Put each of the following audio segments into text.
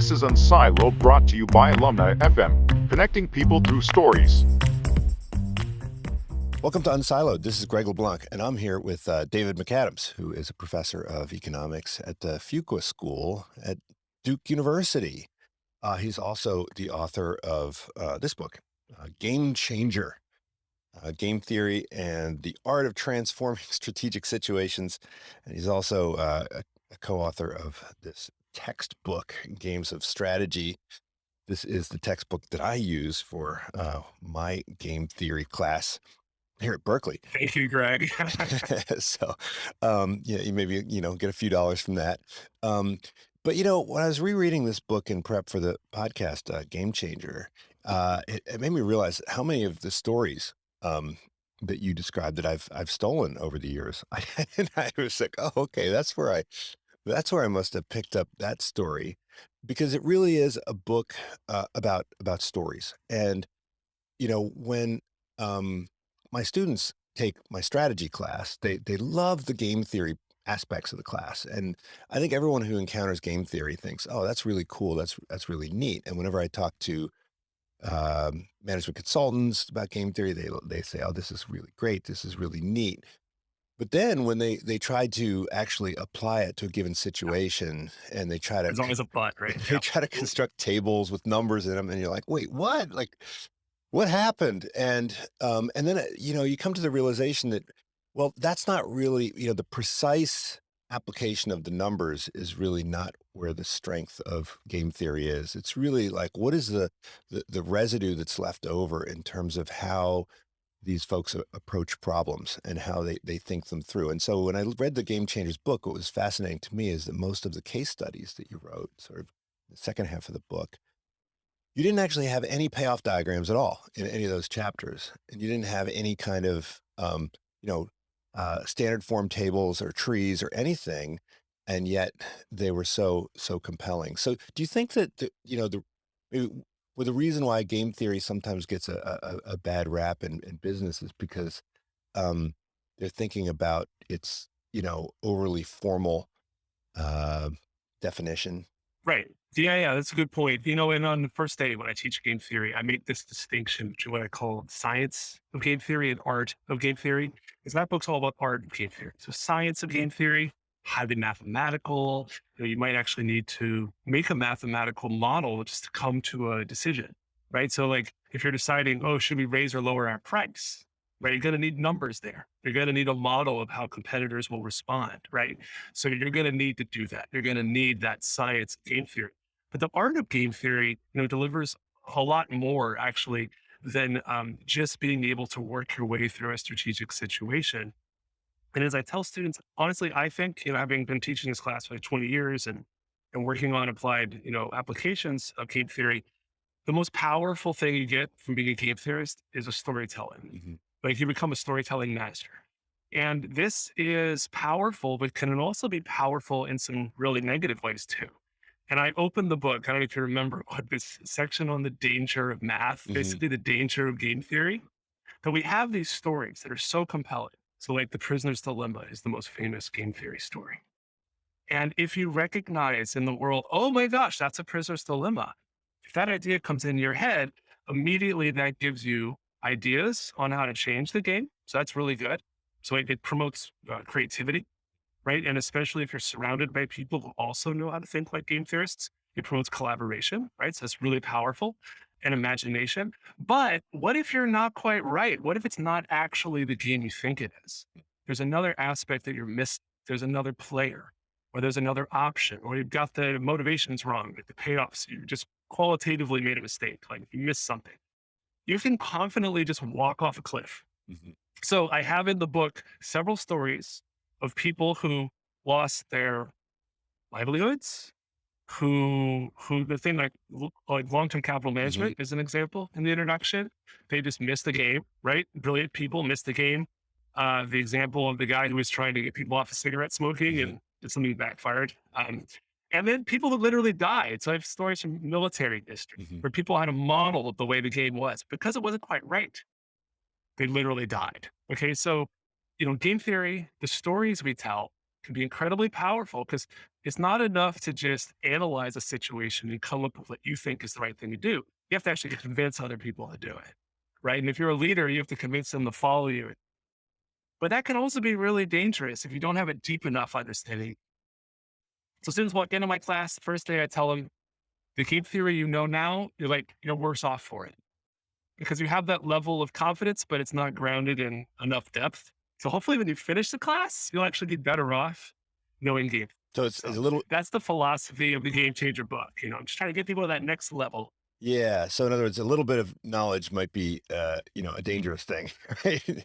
This is Unsiloed, brought to you by Alumni FM, connecting people through stories. Welcome to Unsiloed. This is Greg LeBlanc, and I'm here with David McAdams, who is a professor of economics at the Fuqua School at Duke University. He's also the author of this book, Game Changer, Game Theory and the Art of Transforming Strategic Situations. And he's also a co-author of this textbook, Games of Strategy. This is the textbook that I use for my game theory class here at Berkeley. Thank you, Greg. So, you maybe, get a few dollars from that. But, when I was rereading this book in prep for the podcast, Game Changer, it made me realize how many of the stories that you described that I've stolen over the years. And I was like, oh, okay, that's where I must have picked up that story, because it really is a book about stories. And, when my students take my strategy class, they love the game theory aspects of the class. And I think everyone who encounters game theory thinks, oh, that's really cool. That's really neat. And whenever I talk to management consultants about game theory, they say, oh, this is really great. This is really neat. But then when they try to actually apply it to a given situation, and they try to, There's always a but, right? they try to construct tables with numbers in them, and you're like, wait, what? Like, what happened? And then, you come to the realization that, well, that's not really, the precise application of the numbers is really not where the strength of game theory is. It's really like, what is the residue that's left over in terms of how these folks approach problems and how they think them through. And so when I read the Game Changers book, what was fascinating to me is that most of the case studies that you wrote, sort of the second half of the book, you didn't actually have any payoff diagrams at all in any of those chapters. And you didn't have any kind of, standard form tables or trees or anything. And yet they were so compelling. So do you think that, the reason why game theory sometimes gets a bad rap in business is because they're thinking about its, overly formal definition? Right. Yeah, that's a good point. And on the first day when I teach game theory, I make this distinction between what I call science of game theory and art of game theory. Because that book's all about art of game theory. So science of game theory, highly mathematical. You might actually need to make a mathematical model just to come to a decision, right? So like if you're deciding, oh, should we raise or lower our price, right? You're going to need numbers there. You're going to need a model of how competitors will respond, right? So you're going to need to do that. You're going to need that science of game theory. But the art of game theory, delivers a lot more actually than just being able to work your way through a strategic situation. And as I tell students, honestly, I think, having been teaching this class for like 20 years and working on applied, applications of game theory, the most powerful thing you get from being a game theorist is a storytelling. Mm-hmm. Like you become a storytelling master. And this is powerful, but can also be powerful in some really negative ways too. And I opened the book, I don't know if you remember, what this section on the danger of math, Mm-hmm. basically the danger of game theory, that we have these stories that are so compelling. So like the prisoner's dilemma is the most famous game theory story. And if you recognize in the world, oh my gosh, that's a prisoner's dilemma. If that idea comes in your head, immediately that gives you ideas on how to change the game. So that's really good. So it promotes creativity, right? And especially if you're surrounded by people who also know how to think like game theorists, it promotes collaboration, right? So it's really powerful, and imagination. But what if you're not quite right? What if it's not actually the game you think it is? There's another aspect that you're missing. There's another player, or there's another option, or you've got the motivations wrong, like the payoffs. You just qualitatively made a mistake, like you missed something. You can confidently just walk off a cliff. Mm-hmm. So I have in the book several stories of people who lost their livelihoods, who the thing like long-term capital management is an example in the introduction. They just missed the game, right? Brilliant people missed the game. The example of the guy who was trying to get people off of cigarette smoking and something backfired. And then people that literally died. So I have stories from military districts where people had a model of the way the game was because it wasn't quite right. They literally died. Okay. So, game theory, the stories we tell can be incredibly powerful because it's not enough to just analyze a situation and come up with what you think is the right thing to do. You have to actually convince other people to do it, right? And if you're a leader, you have to convince them to follow you. But that can also be really dangerous if you don't have a deep enough understanding. So students walk into my class, the first day I tell them, the game theory you know now, you're worse off for it because you have that level of confidence, but it's not grounded in enough depth. So hopefully when you finish the class, you'll actually be better off knowing game. So it's So a little, that's the philosophy of the Game Changer book. I'm just trying to get people to that next level. yeah. So in other words, a little bit of knowledge might be, a dangerous thing, right?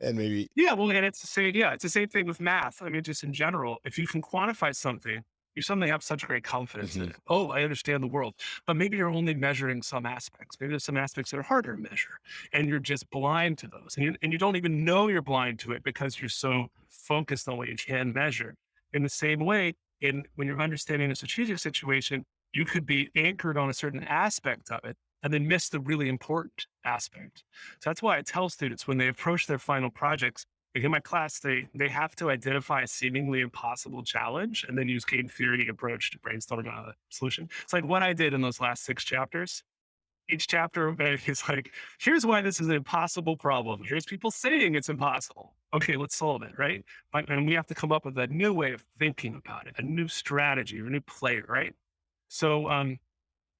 And maybe, Yeah, well, and it's the same. Yeah, it's the same thing with math. I mean, just in general, if you can quantify something, you suddenly have such great confidence in Mhm. it. Oh, I understand the world, but maybe you're only measuring some aspects. Maybe there's some aspects that are harder to measure, and you're just blind to those, and you don't even know you're blind to it because you're so focused on what you can measure. In the same way, in when you're understanding a strategic situation, you could be anchored on a certain aspect of it and then miss the really important aspect. So that's why I tell students when they approach their final projects, like in my class, they have to identify a seemingly impossible challenge and then use game theory approach to brainstorm a solution. It's like what I did in those last 6 chapters. Each chapter is like, here's why this is an impossible problem. Here's people saying it's impossible. Okay, let's solve it, right? And we have to come up with a new way of thinking about it, a new strategy, or a new play, right? So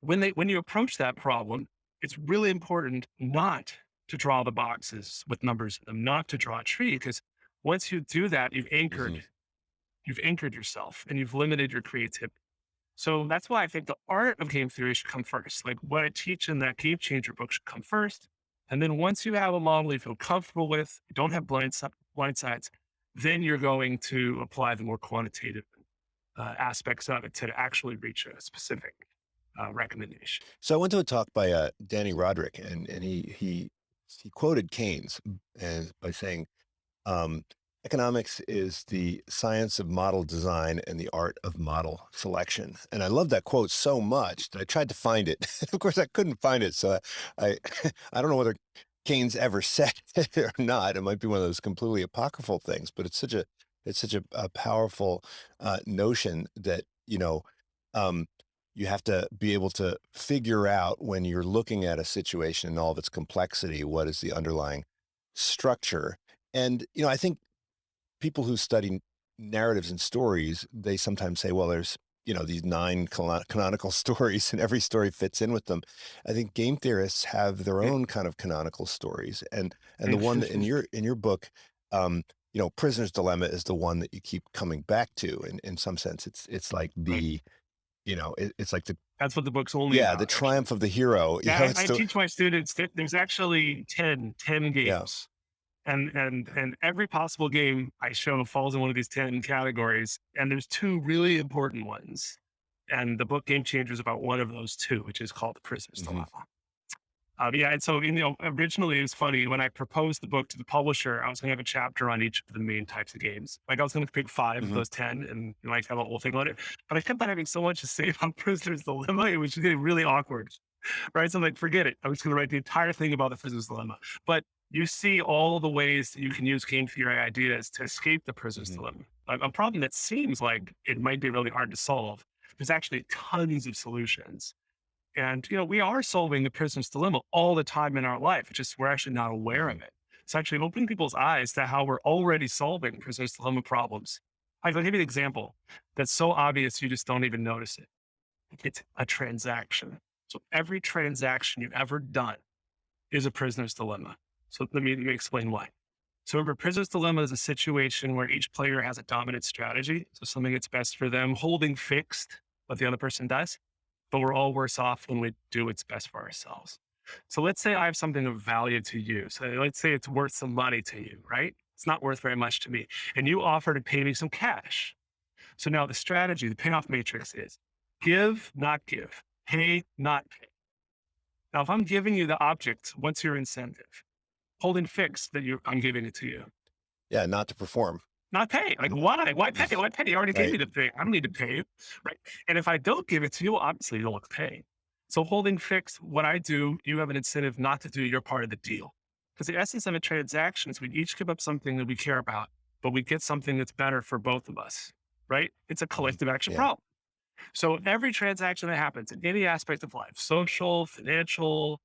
when you approach that problem, it's really important not to draw the boxes with numbers in them, not to draw a tree, because once you do that, Mhm. you've anchored yourself and you've limited your creativity. So that's why I think the art of game theory should come first. Like what I teach in that Game Changer book should come first. And then once you have a model you feel comfortable with, you don't have blind sides, then you're going to apply the more quantitative aspects of it to actually reach a specific recommendation. So I went to a talk by Danny Roderick, and he quoted Keynes and by saying, Um, economics is the science of model design and the art of model selection. And I love that quote so much that I tried to find it. Of course, I couldn't find it. So I I don't know whether Keynes ever said it or not. It might be one of those completely apocryphal things, but it's such a powerful notion that um, you have to be able to figure out when you're looking at a situation and all of its complexity, what is the underlying structure. And, I think people who study narratives and stories, they sometimes say, well, there's, these nine canonical stories and every story fits in with them. I think game theorists have their Yeah. own kind of canonical stories. And the one that in your book, Prisoner's Dilemma is the one that you keep coming back to. And in some sense, it's like Right. it's like That's what the book's only yeah, the about, actually. triumph of the hero. Yeah, It's I the teach my students that there's actually 10 yeah. games. And every possible game I show falls in one of these 10 categories. And there's two really important ones. And the book Game Changer is about one of those two, which is called The Prisoner's Mhm. Dilemma. Yeah, and so originally it was funny when I proposed the book to the publisher. I was going to have a chapter on each of the main types of games. Like I was going to pick 5 of Mhm. those 10 and like have a whole thing on it. But I kept on having so much to say about Prisoner's Dilemma, it was getting really awkward, right? So I'm like, forget it. I was going to write the entire thing about the Prisoner's Dilemma. But you see all the ways that you can use game theory ideas to escape the Prisoner's Mhm. Dilemma. A problem that seems like it might be really hard to solve. There's actually tons of solutions. And, we are solving the prisoner's dilemma all the time in our life. It's just we're actually not aware of Mhm. it. It's actually opening people's eyes to how we're already solving prisoner's dilemma problems. I'll give you an example that's so obvious you just don't even notice it. It's a transaction. So every transaction you've ever done is a prisoner's dilemma. So let me explain why. So remember, prisoner's dilemma is a situation where each player has a dominant strategy. So something that's best for them, holding fixed what the other person does, but we're all worse off when we do what's best for ourselves. So let's say I have something of value to you. So let's say it's worth some money to you, right? It's not worth very much to me. And you offer to pay me some cash. So now the strategy, the payoff matrix is give, not give, pay, not pay. Now, if I'm giving you the object, what's your incentive? Holding fixed that I'm giving it to you. Yeah, not to perform. Not pay. Like, why? Why pay? Why pay? You already gave Right. me the thing. I don't need to pay you. Right. And if I don't give it to you, well, obviously you don't want to pay. So holding fixed, what I do, you have an incentive not to do your part of the deal. Because the essence of a transaction is we each give up something that we care about but we get something that's better for both of us, right? It's a Mhm. collective action Yeah. problem. So every transaction that happens in any aspect of life, social, financial,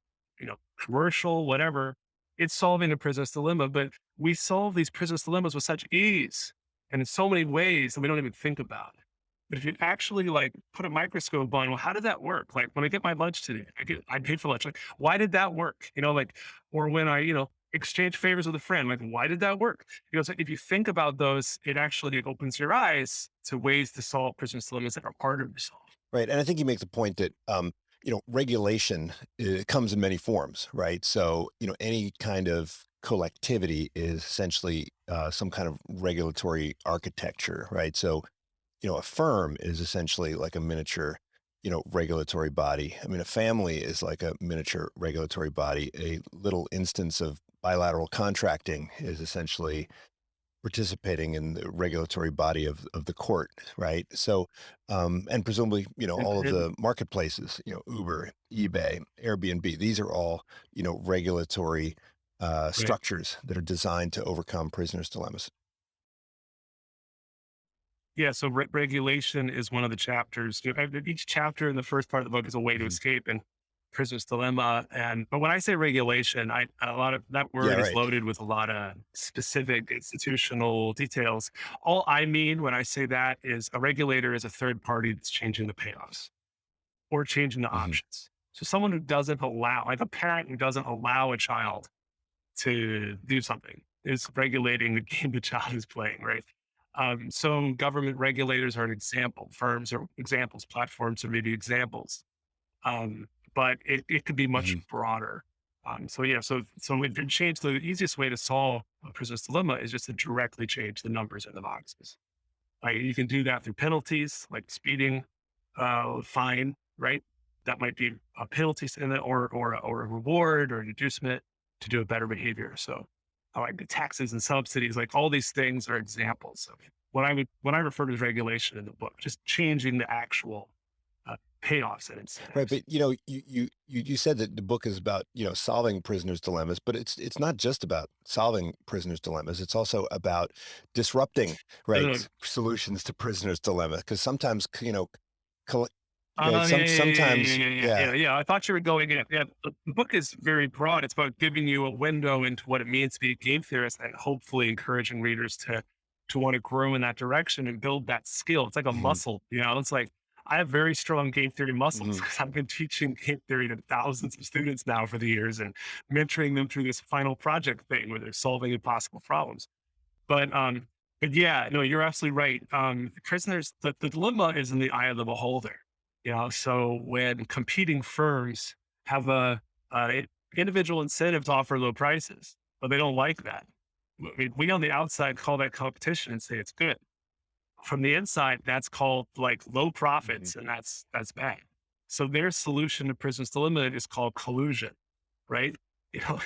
commercial, whatever, it's solving a prisoner's dilemma. But we solve these prisoner's dilemmas with such ease and in so many ways that we don't even think about it. But if you actually like put a microscope on, well, how did that work? Like when I get my lunch today, I paid for lunch. Like, why did that work? Or when I, exchange favors with a friend, like, why did that work? So if you think about those, it actually opens your eyes to ways to solve prisoner's dilemmas that are harder to solve. Right. And I think you make the point that, regulation comes in many forms, right? So, any kind of collectivity is essentially some kind of regulatory architecture, right? So, a firm is essentially like a miniature, regulatory body. I mean, a family is like a miniature regulatory body. A little instance of bilateral contracting is essentially participating in the regulatory body of the court, right? So, and presumably, all of And the marketplaces, Uber, eBay, Airbnb, these are all, regulatory right. structures that are designed to overcome prisoners' dilemmas. Yeah, so regulation is one of the chapters. Each chapter in the first part of the book is a way to Mhm. escape and prisoner's dilemma. But when I say regulation, I a lot of that Yeah, word is right. loaded with a lot of specific institutional details. All I mean when I say that is a regulator is a third party that's changing the payoffs or changing the Hmm. options. So someone who doesn't allow, like a parent who doesn't allow a child to do something is regulating the game the child is playing, right? So government regulators are an example, firms are examples, platforms are maybe examples, but it could be much Hmm. broader. So if you change, the easiest way to solve a prisoner's dilemma is just to directly change the numbers in the boxes. Like you can do that through penalties, like speeding, fine, right? That might be a penalty in it, or a reward or an inducement to do a better behavior. So, like the taxes and subsidies, like all these things are examples of when I refer to regulation in the book, just changing the actual payoffs and Right, incentives. but you said that the book is about solving prisoners' dilemmas, but it's not just about solving prisoners' dilemmas. It's also about disrupting Uh, solutions to prisoners' dilemma because sometimes coll- right, yeah, yeah, sometimes yeah, yeah, yeah, yeah. yeah, yeah. I thought you were going in. Yeah, the book is very broad. It's about giving you a window into what it means to be a game theorist, and hopefully encouraging readers to want to grow in that direction and build that skill. It's like a Hmm. muscle. It's like I have very strong game theory muscles Hmm. because I've been teaching game theory to thousands of students now for the years and mentoring them through this final project thing where they're solving impossible problems. But yeah, no, you're absolutely right. Prisoners, the dilemma is in the eye of the beholder. So when competing firms have a individual incentive to offer low prices, but they don't like that. I mean, we on the outside call that competition and say it's good. From the inside, that's called like low Hmm. profits, and that's bad. So their solution to prisoners dilemma is called collusion, right?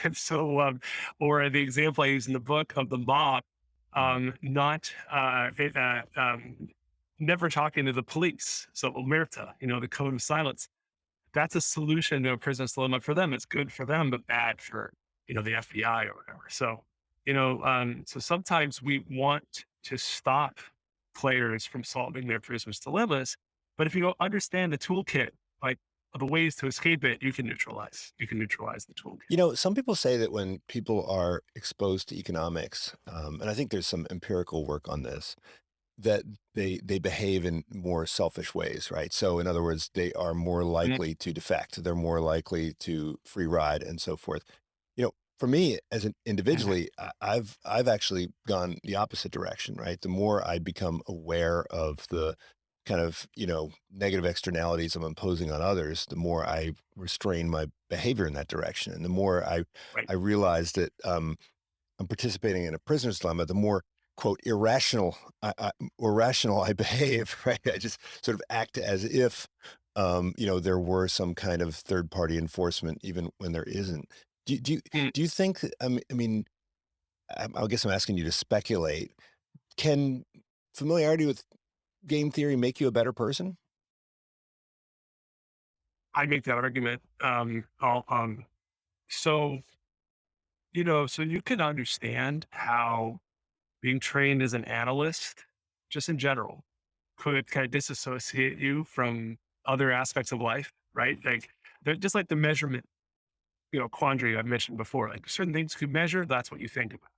And so or the example I use in the book of the mob, Hmm. not never talking to the police. So omerta, the code of silence. That's a solution to a prisoner's dilemma for them. It's good for them, but bad for the FBI or whatever. So so sometimes we want to stop players from solving their prisoner's dilemmas, but if you don't understand the toolkit, like the ways to escape it, you can neutralize the toolkit. Some people say that when people are exposed to economics, and I think there's some empirical work on this, that they behave in more selfish ways, right? So in other words, they are more Mhm. likely to defect, they're more likely to free ride and so forth. For me as an Mhm. individually, I've actually gone the opposite direction, right? The more I become aware of the kind of, negative externalities I'm imposing on others, the more I restrain my behavior in that direction. And the more Right. I realize that I'm participating in a prisoner's dilemma, the more quote irrational I behave, right? I just sort of act as if there were some kind of third party enforcement, even when there isn't. Do you Mm. do you think? I mean, I guess I'm asking you to speculate. Can familiarity with game theory make you a better person? I make that argument. So so you can understand how being trained as an analyst, just in general, could kind of disassociate you from other aspects of life, right? Like they're just like the measurement, quandary I mentioned before. Like certain things you measure, that's what you think about.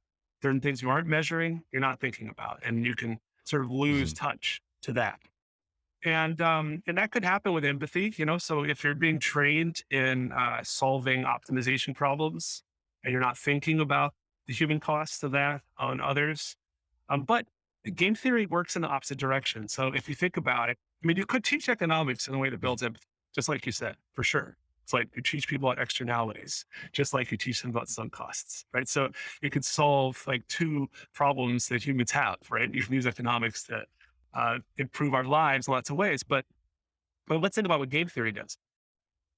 Certain things you aren't measuring, you're not thinking about, and you can sort of lose Mhm. touch to that. And that could happen with empathy, So if you're being trained in solving optimization problems, and you're not thinking about the human costs of that on others, but game theory works in the opposite direction. So if you think about it, I mean, you could teach economics in a way that builds empathy, just like you said, for sure. It's like you teach people about externalities, just like you teach them about sunk costs, right? So you could solve like two problems that humans have, right? You can use economics to improve our lives in lots of ways. But let's think about what game theory does.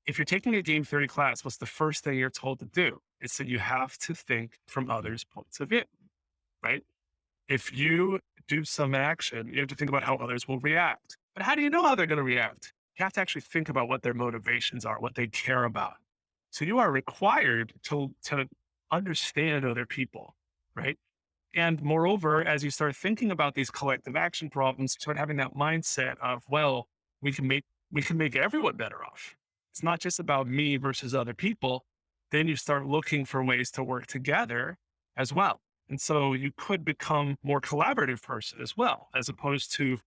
If you're taking a game theory class, what's the first thing you're told to do? It's that you have to think from others' points of view, right? If you do some action, you have to think about how others will react. But how do you know how they're going to react? You have to actually think about what their motivations are, what they care about. So you are required to understand other people, right? And moreover, as you start thinking about these collective action problems, you start having that mindset of, well, we can make we can make everyone better off. It's not just about me versus other people. Then you start looking for ways to work together as well. And so you could become more collaborative person as well, as opposed to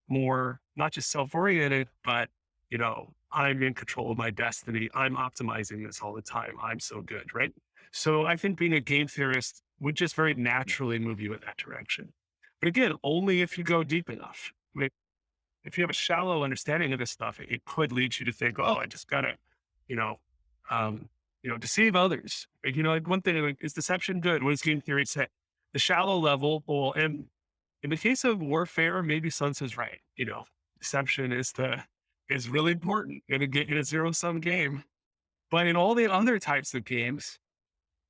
more not just self-oriented, but I'm in control of my destiny. I'm optimizing this all the time. I'm so good, right? So I think being a game theorist would just very naturally move you in that direction. But again, only if you go deep enough. I mean, if you have a shallow understanding of this stuff, it could lead you to think, oh, I just gotta, you know, um, deceive others. Like one thing like, is deception good? What does game theory say? The shallow level, well, and in the case of warfare, maybe Sun Tzu's right. Deception is really important in a zero sum game. But in all the other types of games,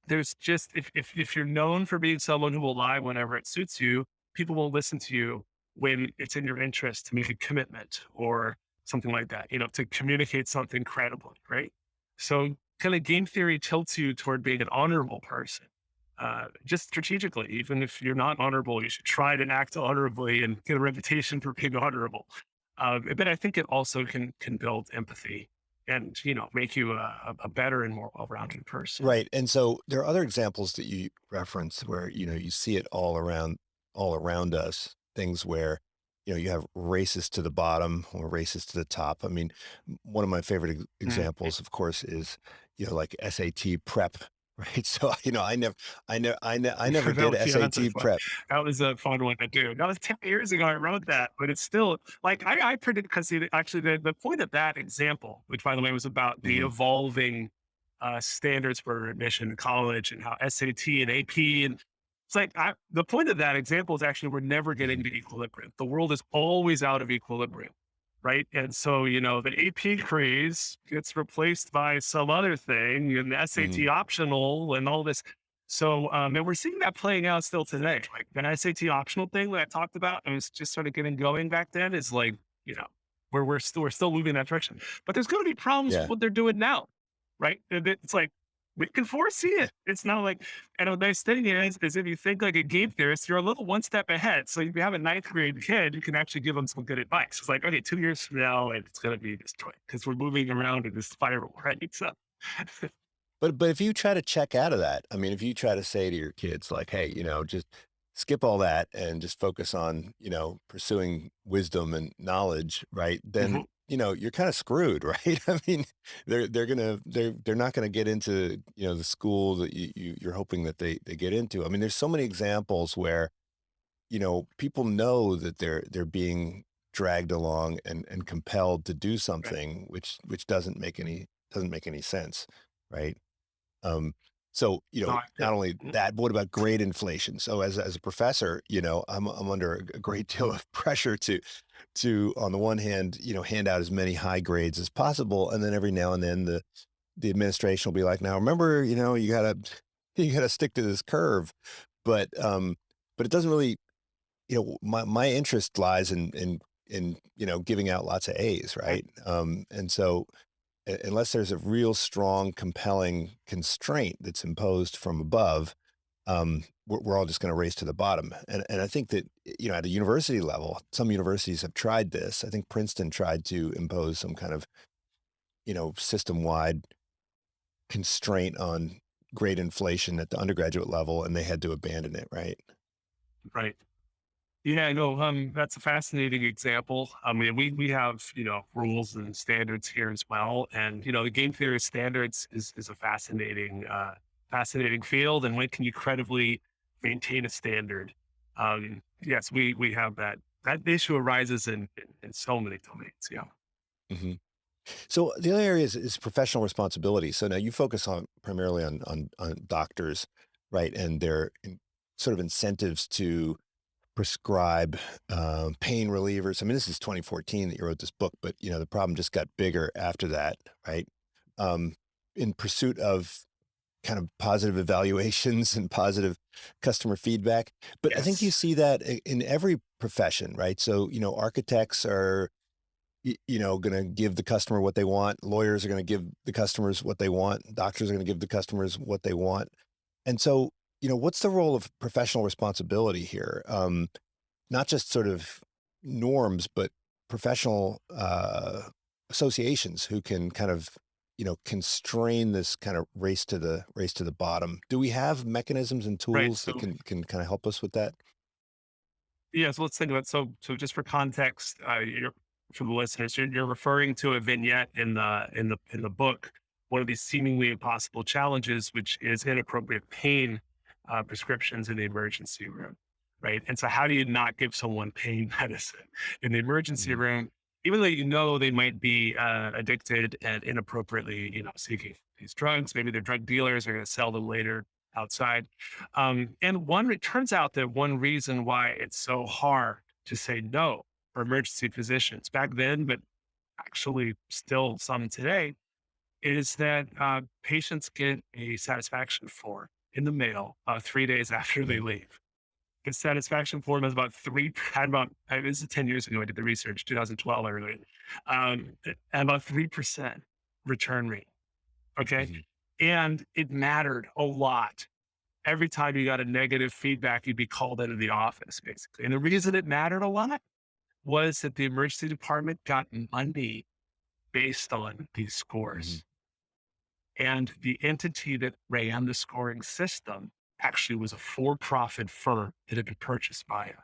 there's just if you're known for being someone who will lie whenever it suits you, people will listen to you when it's in your interest to make a commitment or something like that. To communicate something credibly, right? So kind of game theory tilts you toward being an honorable person just strategically. Even if you're not honorable, you should try to act honorably and get a reputation for being honorable. But I think it also can build empathy and make you a better and more well-rounded person. Right. And so there are other examples that you reference where, you see it all around us, things where, you have races to the bottom or races to the top. I mean, one of my favorite Mhm. examples, of course, is, like SAT prep, right? So, I never did Yeah, that's a SAT fun. prep. That was a fun one to do. That was 10 years ago. I wrote that, but it's still like I predict because actually the point of that example, which by the way was about the Mhm. evolving standards for admission to college and how SAT and AP and it's like the point of that example is actually we're never getting Mhm. to equilibrium. The world is always out of equilibrium. Right. And so, the AP craze gets replaced by some other thing and the SAT Mhm. optional and all this. So, and we're seeing that playing out still today. Like an SAT optional thing that I talked about, and it's just sort of getting going back then is like, where we're still moving in that direction. But there's going to be problems with Yeah. what they're doing now, right? And it's like we can foresee it. It's not like, and a nice thing is if you think like a game theorist, you're a little one step ahead. So if you have a ninth grade kid, you can actually give them some good advice. It's like, okay, 2 years from now, it's going to be destroyed because we're moving around in this spiral, right? So, But if you try to check out of that, I mean, if you try to say to your kids like, "Hey, just skip all that and just focus on, pursuing wisdom and knowledge," right? Then, mhm, you're kind of screwed, right? I mean, they're not gonna get into, the school that you're hoping that they get into. I mean, there's so many examples where, people know that they're being dragged along and compelled to do right. something which doesn't make any sense, right? Um, so, No, I not feel only it. Mhm. that, but what about grade inflation? So as a professor, I'm under a great deal of pressure to on the one hand, hand out as many high grades as possible. And then every now and then the administration will be like, now remember, you gotta you gotta stick to this curve. But it doesn't really, my interest lies in giving out lots of A's, Right. right? And so unless there's a real strong, compelling constraint that's imposed from above, um, we're all just going to race to the bottom. And I think that, at a university level, some universities have tried this. I think Princeton tried to impose some kind of, system-wide constraint on grade inflation at the undergraduate level, and they had to abandon it, right? Right. Yeah, no, that's a fascinating example. I mean, we have, rules and standards here as well. And, the game theory of standards is a fascinating field. And when can you credibly maintain a standard? Yes, we have that. That issue arises in so many domains. Yeah. hmm So the other area is professional responsibility. So now you focus on primarily on doctors, right, and their sort of incentives to prescribe pain relievers. I mean, this is 2014 that you wrote this book, but the problem just got bigger after that, right? Um, in pursuit of kind of positive evaluations and positive customer feedback. But I think you Yes. see that in every profession, right? So, architects are, going to give the customer what they want. Lawyers are going to give the customers what they want. Doctors are going to give the customers what they want. And so, what's the role of professional responsibility here? Not just sort of norms, but professional associations who can kind of, constrain this kind of race to the bottom. Do we have mechanisms and Right. tools that So can kind of help us with that? yeah, so let's think about so just for context, for the listeners, you're referring to a vignette in the book, one of these seemingly impossible challenges, which is inappropriate pain prescriptions in the emergency room, right? And so, how do you not give someone pain medicine in the emergency Mhm. room, even though you know they might be addicted and inappropriately, seeking these drugs? Maybe they're drug dealers are going to sell them later outside. And it turns out that one reason why it's so hard to say no for emergency physicians back then, but actually still some today, is that patients get a satisfaction form in the mail 3 days after they Mhm. leave. The satisfaction form has this is 10 years ago. I did the research, 2012, I really, and about 3% return rate. Okay. Mhm. And it mattered a lot. Every time you got a negative feedback, you'd be called into the office, basically. And the reason it mattered a lot was that the emergency department got money based on these Mhm. scores. And the entity that ran the scoring system actually was a for-profit firm that had been purchased by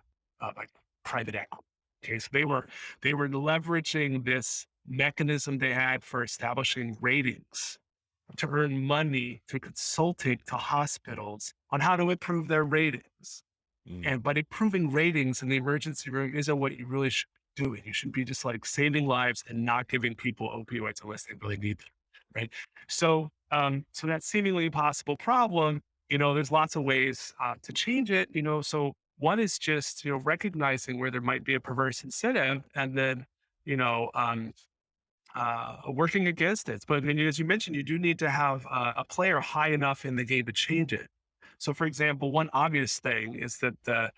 like private equity. Okay, so they were leveraging this mechanism they had for establishing ratings to earn money through consulting to hospitals on how to improve their ratings. Mhm. And but improving ratings in the emergency room isn't what you really should be doing. You should be just like saving lives and not giving people opioids unless they really need them, right? So that seemingly impossible problem, there's lots of ways to change it. So one is just recognizing where there might be a perverse incentive, and then you know um, working against it. But then, as you mentioned, you do need to have a player high enough in the game to change it. So, for example, one obvious thing is that the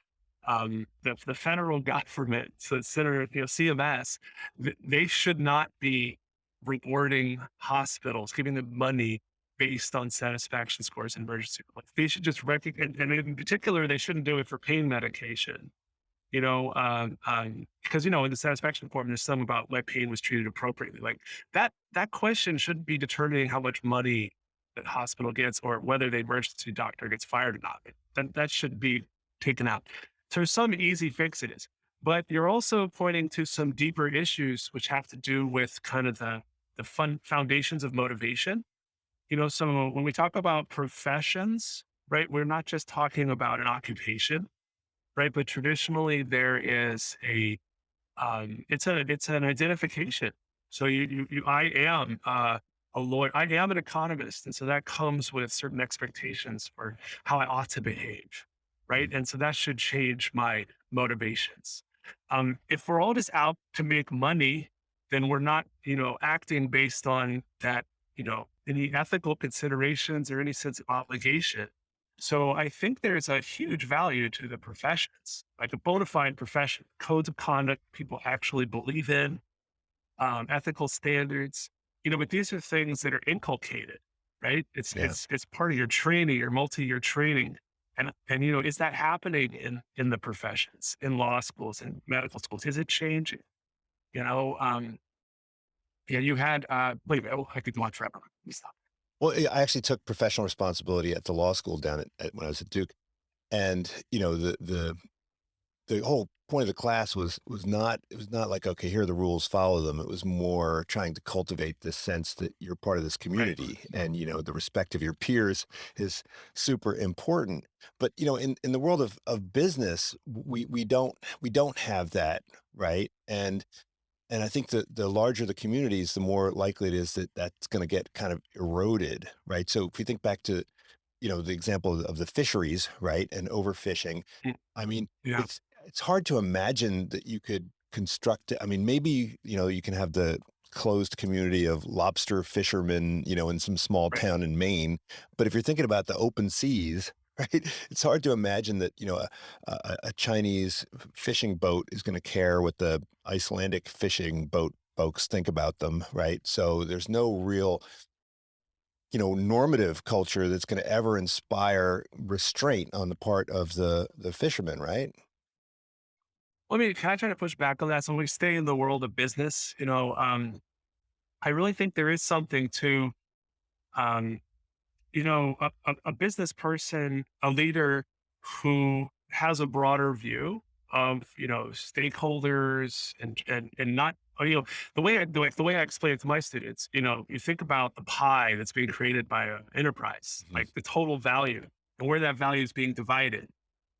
federal government, so Senator, CMS, they should not be rewarding hospitals, giving them money based on satisfaction scores in emergency. Like they should just recognize, and in particular, they shouldn't do it for pain medication because in the satisfaction form, there's some about my pain was treated appropriately. Like that question shouldn't be determining how much money that hospital gets or whether the emergency doctor gets fired or not. That should be taken out. So there's some easy fixes, but you're also pointing to some deeper issues which have to do with kind of the fun foundations of motivation. So when we talk about professions, right, we're not just talking about an occupation, right? But traditionally, there is it's an identification. So I am a lawyer. I am an economist, and so that comes with certain expectations for how I ought to behave, right? Mhm. And so that should change my motivations. If we're all just out to make money, then we're not, acting based on that, any ethical considerations or any sense of obligation. So I think there's a huge value to the professions, like a bona fide profession, codes of conduct people actually believe in, ethical standards. But these are things that are inculcated, right? It's Yeah. it's it's part of your training, your multi-year training. And is that happening in the professions, in law schools and medical schools? Is it changing? You know, yeah, you had wait a minute, oh, I could go on forever. Let me stop. Well, I actually took professional responsibility at the law school down when I was at Duke, and the whole point of the class was not it was not like, okay, here are the rules, follow them. It was more trying to cultivate this sense that you're part of this Right. community, and the respect of your peers is super important. But in the world of business, we don't have that, right? And I think that the larger the communities, the more likely it is that that's going to get kind of eroded, right? So if we think back to the example of the fisheries, right, and overfishing. Mm, I mean, yeah. it's hard to imagine that you could construct it. I mean, maybe, you can have the closed community of lobster fishermen, in some small Right. town in Maine. But if you're thinking about the open seas, right, it's hard to imagine that, a Chinese fishing boat is going to care what the Icelandic fishing boat folks think about them, right? So there's no real normative culture that's going to ever inspire restraint on the part of the fishermen, right? Can I try to push back on that? So when we stay in the world of business, I really think there is something to um, a business person, a leader who has a broader view of, stakeholders and not, the way I explain it to my students, you think about the pie that's being created by an enterprise, Mhm. like the total value and where that value is being divided.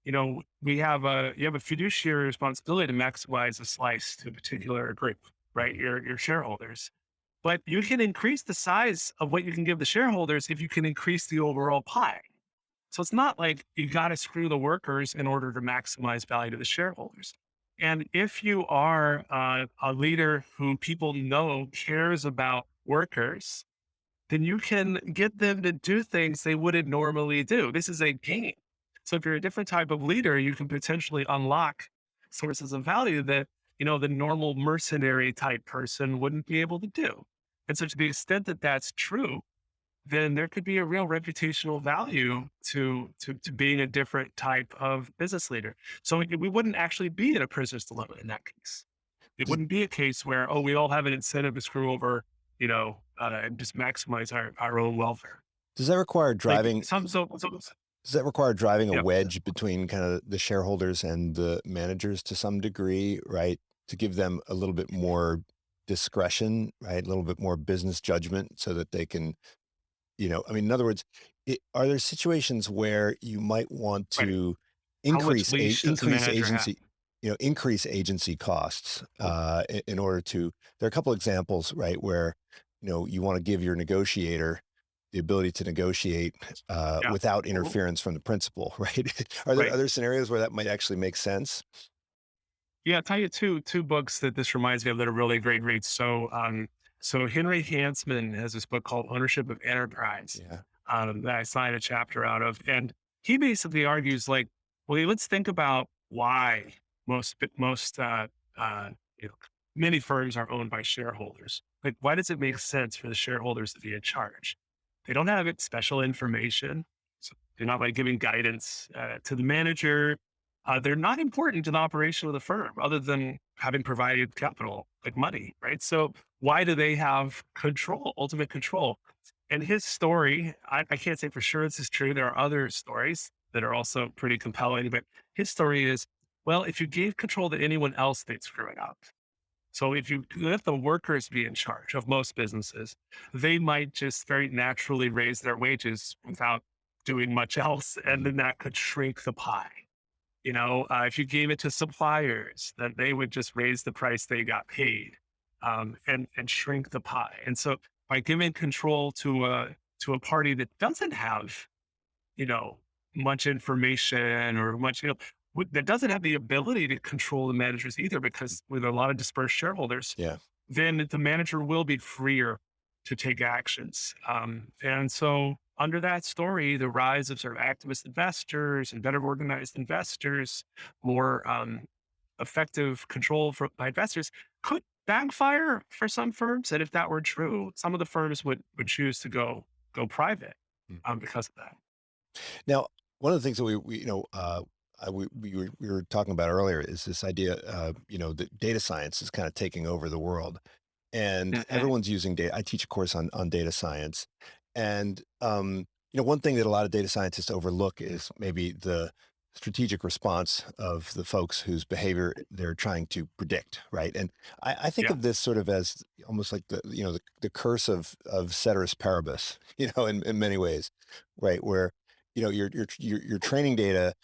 You have a fiduciary responsibility to maximize a slice to a particular group, right? Your shareholders, but you can increase the size of what you can give the shareholders if you can increase the overall pie. So it's not like you got to screw the workers in order to maximize value to the shareholders. And if you are a leader who people know cares about workers, then you can get them to do things they wouldn't normally do. This is a game. So if you're a different type of leader, you can potentially unlock sources of value that, the normal mercenary type person wouldn't be able to do. And so to the extent that that's true, then there could be a real reputational value to being a different type of business leader. So we wouldn't actually be in a prisoner's dilemma in that case. It Does, wouldn't be a case where, oh, we all have an incentive to screw over, and just maximize our own welfare. does that require Like driving? so Does that require driving a yeah, wedge between kind of the shareholders and the managers to some degree, right? To give them a little bit more discretion, right? A little bit more business judgment so that they can, I mean, in other words, are there situations where you might want right. to How much leash does the increase manager have? agency, increase agency costs in order to? There are a couple examples, right, where you want to give your negotiator the ability to negotiate Yeah. without Mhm. interference from the principal, right? Are there Right. other scenarios where that might actually make sense? Yeah, I'll tell you two books that this reminds me of that are really great reads. So Henry Hansman has this book called Ownership of Enterprise, Yeah. that I signed a chapter out of, and he basically argues like, well, let's think about why most uh, you know, many firms are owned by shareholders. Like, why does it make sense for the shareholders to be in charge? They don't have special information, so they're not like giving guidance to the manager. They're not important to the operation of the firm other than having provided capital, like money, right? So why do they have control, ultimate control? And his story, I can't say for sure this is true. There are other stories that are also pretty compelling, but his story is, well, if you gave control to anyone else, they'd screw it up. So if you let the workers be in charge of most businesses, they might just very naturally raise their wages without doing much else. And Mhm. then that could shrink the pie. If you gave it to suppliers, then they would just raise the price they got paid, and shrink the pie. And so by giving control to a party that doesn't have, you know much information or much, that doesn't have the ability to control the managers either, because with a lot of dispersed shareholders, Yeah. then the manager will be freer to take actions. And so, under that story, the rise of sort of activist investors and better organized investors, more effective control by investors, could backfire for some firms. And if that were true, some of the firms would choose to go private Mm. because of that. Now, one of the things that we were talking about earlier is this idea, that data science is kind of taking over the world, and Mhm. everyone's using data. I teach a course on data science, and one thing that a lot of data scientists overlook is maybe the strategic response of the folks whose behavior they're trying to predict, right? And I think Yeah. of this sort of as almost like the curse of ceteris paribus, in many ways, right? Where your training data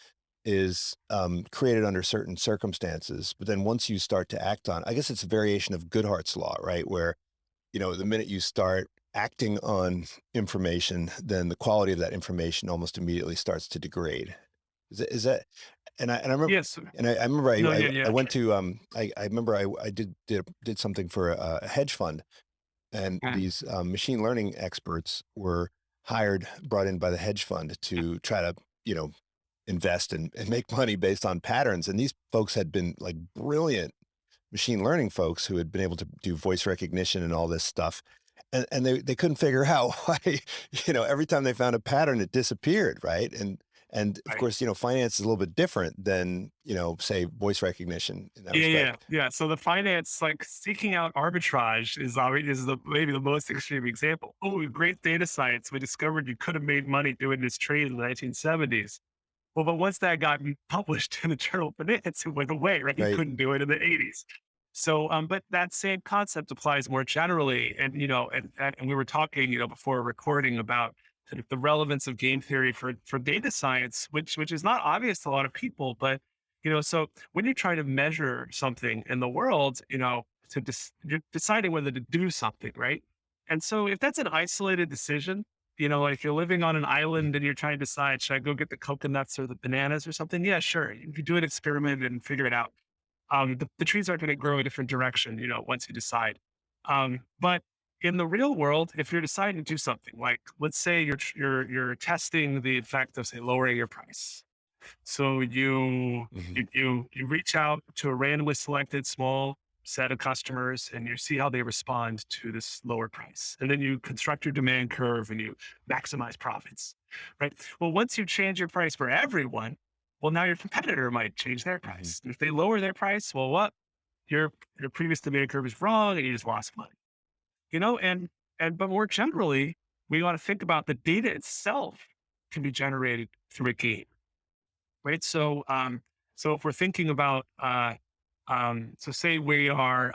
is created under certain circumstances, but then once you start to act on, I guess it's a variation of Goodhart's law, right? Where the minute you start acting on information, then the quality of that information almost immediately starts to degrade. Is that and I remember Yes. I remember No, I, yeah, I yeah. went to I remember I did something for a hedge fund, and Mhm. these machine learning experts were brought in by the hedge fund to try to invest and make money based on patterns. And these folks had been like brilliant machine learning folks who had been able to do voice recognition and all this stuff. And they couldn't figure out why, every time they found a pattern, it disappeared, right? And of Right. course, finance is a little bit different than, say, voice recognition in that Yeah, yeah, respect. yeah. So the finance, like seeking out arbitrage is maybe the most extreme example. Oh, great data science. We discovered you could have made money doing this trade in the 1970s. Well, but once that got published in the Journal of Finance, it went away, right? You Right. couldn't do it in the 80s. So, but that same concept applies more generally. And, and we were talking, before recording about sort of the relevance of game theory for data science, which is not obvious to a lot of people. But, so when you're trying to measure something in the world, you're deciding whether to do something, right? And so if that's an isolated decision, like if you're living on an Mhm. island and you're trying to decide, should I go get the coconuts or the bananas or something? Yeah, sure. You can do an experiment and figure it out. The trees aren't going to grow a different direction, once you decide. But in the real world, if you're deciding to do something, like let's say you're testing the effect of say lowering your price, so Mhm. you reach out to a randomly selected small set of customers and you see how they respond to this lower price. And then you construct your demand curve and you maximize profits. Right. Well, once you change your price for everyone, well, now your competitor might change their Mhm. price. If they lower their price, well, what? Your previous demand curve is wrong and you just lost money. And but more generally, we want to think about the data itself can be generated through a game, right? So if we're thinking about, so say we are,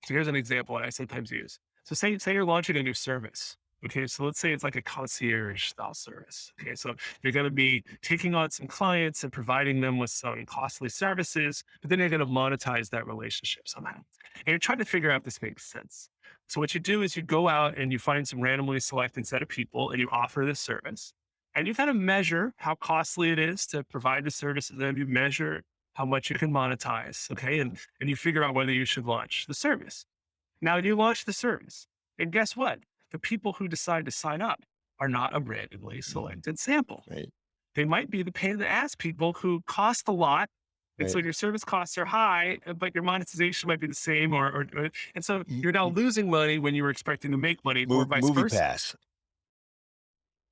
so here's an example that I sometimes use. So say you're launching a new service. Okay, so let's say it's like a concierge style service. Okay, so you're going to be taking on some clients and providing them with some costly services, but then you're going to monetize that relationship somehow. And you're trying to figure out if this makes sense. So what you do is you go out and you find some randomly selected set of people and you offer this service and you kind of measure how costly it is to provide the service, and then you measure how much you can monetize. Okay. And you figure out whether you should launch the service. Now you launch the service. And guess what? The people who decide to sign up are not a randomly Mhm. selected sample. Right. They might be the pain in the ass people who cost a lot. And so Right. your service costs are high, but your monetization might be the same, and so M- you're now m- losing money when you were expecting to make money, or vice Movie versa. Pass.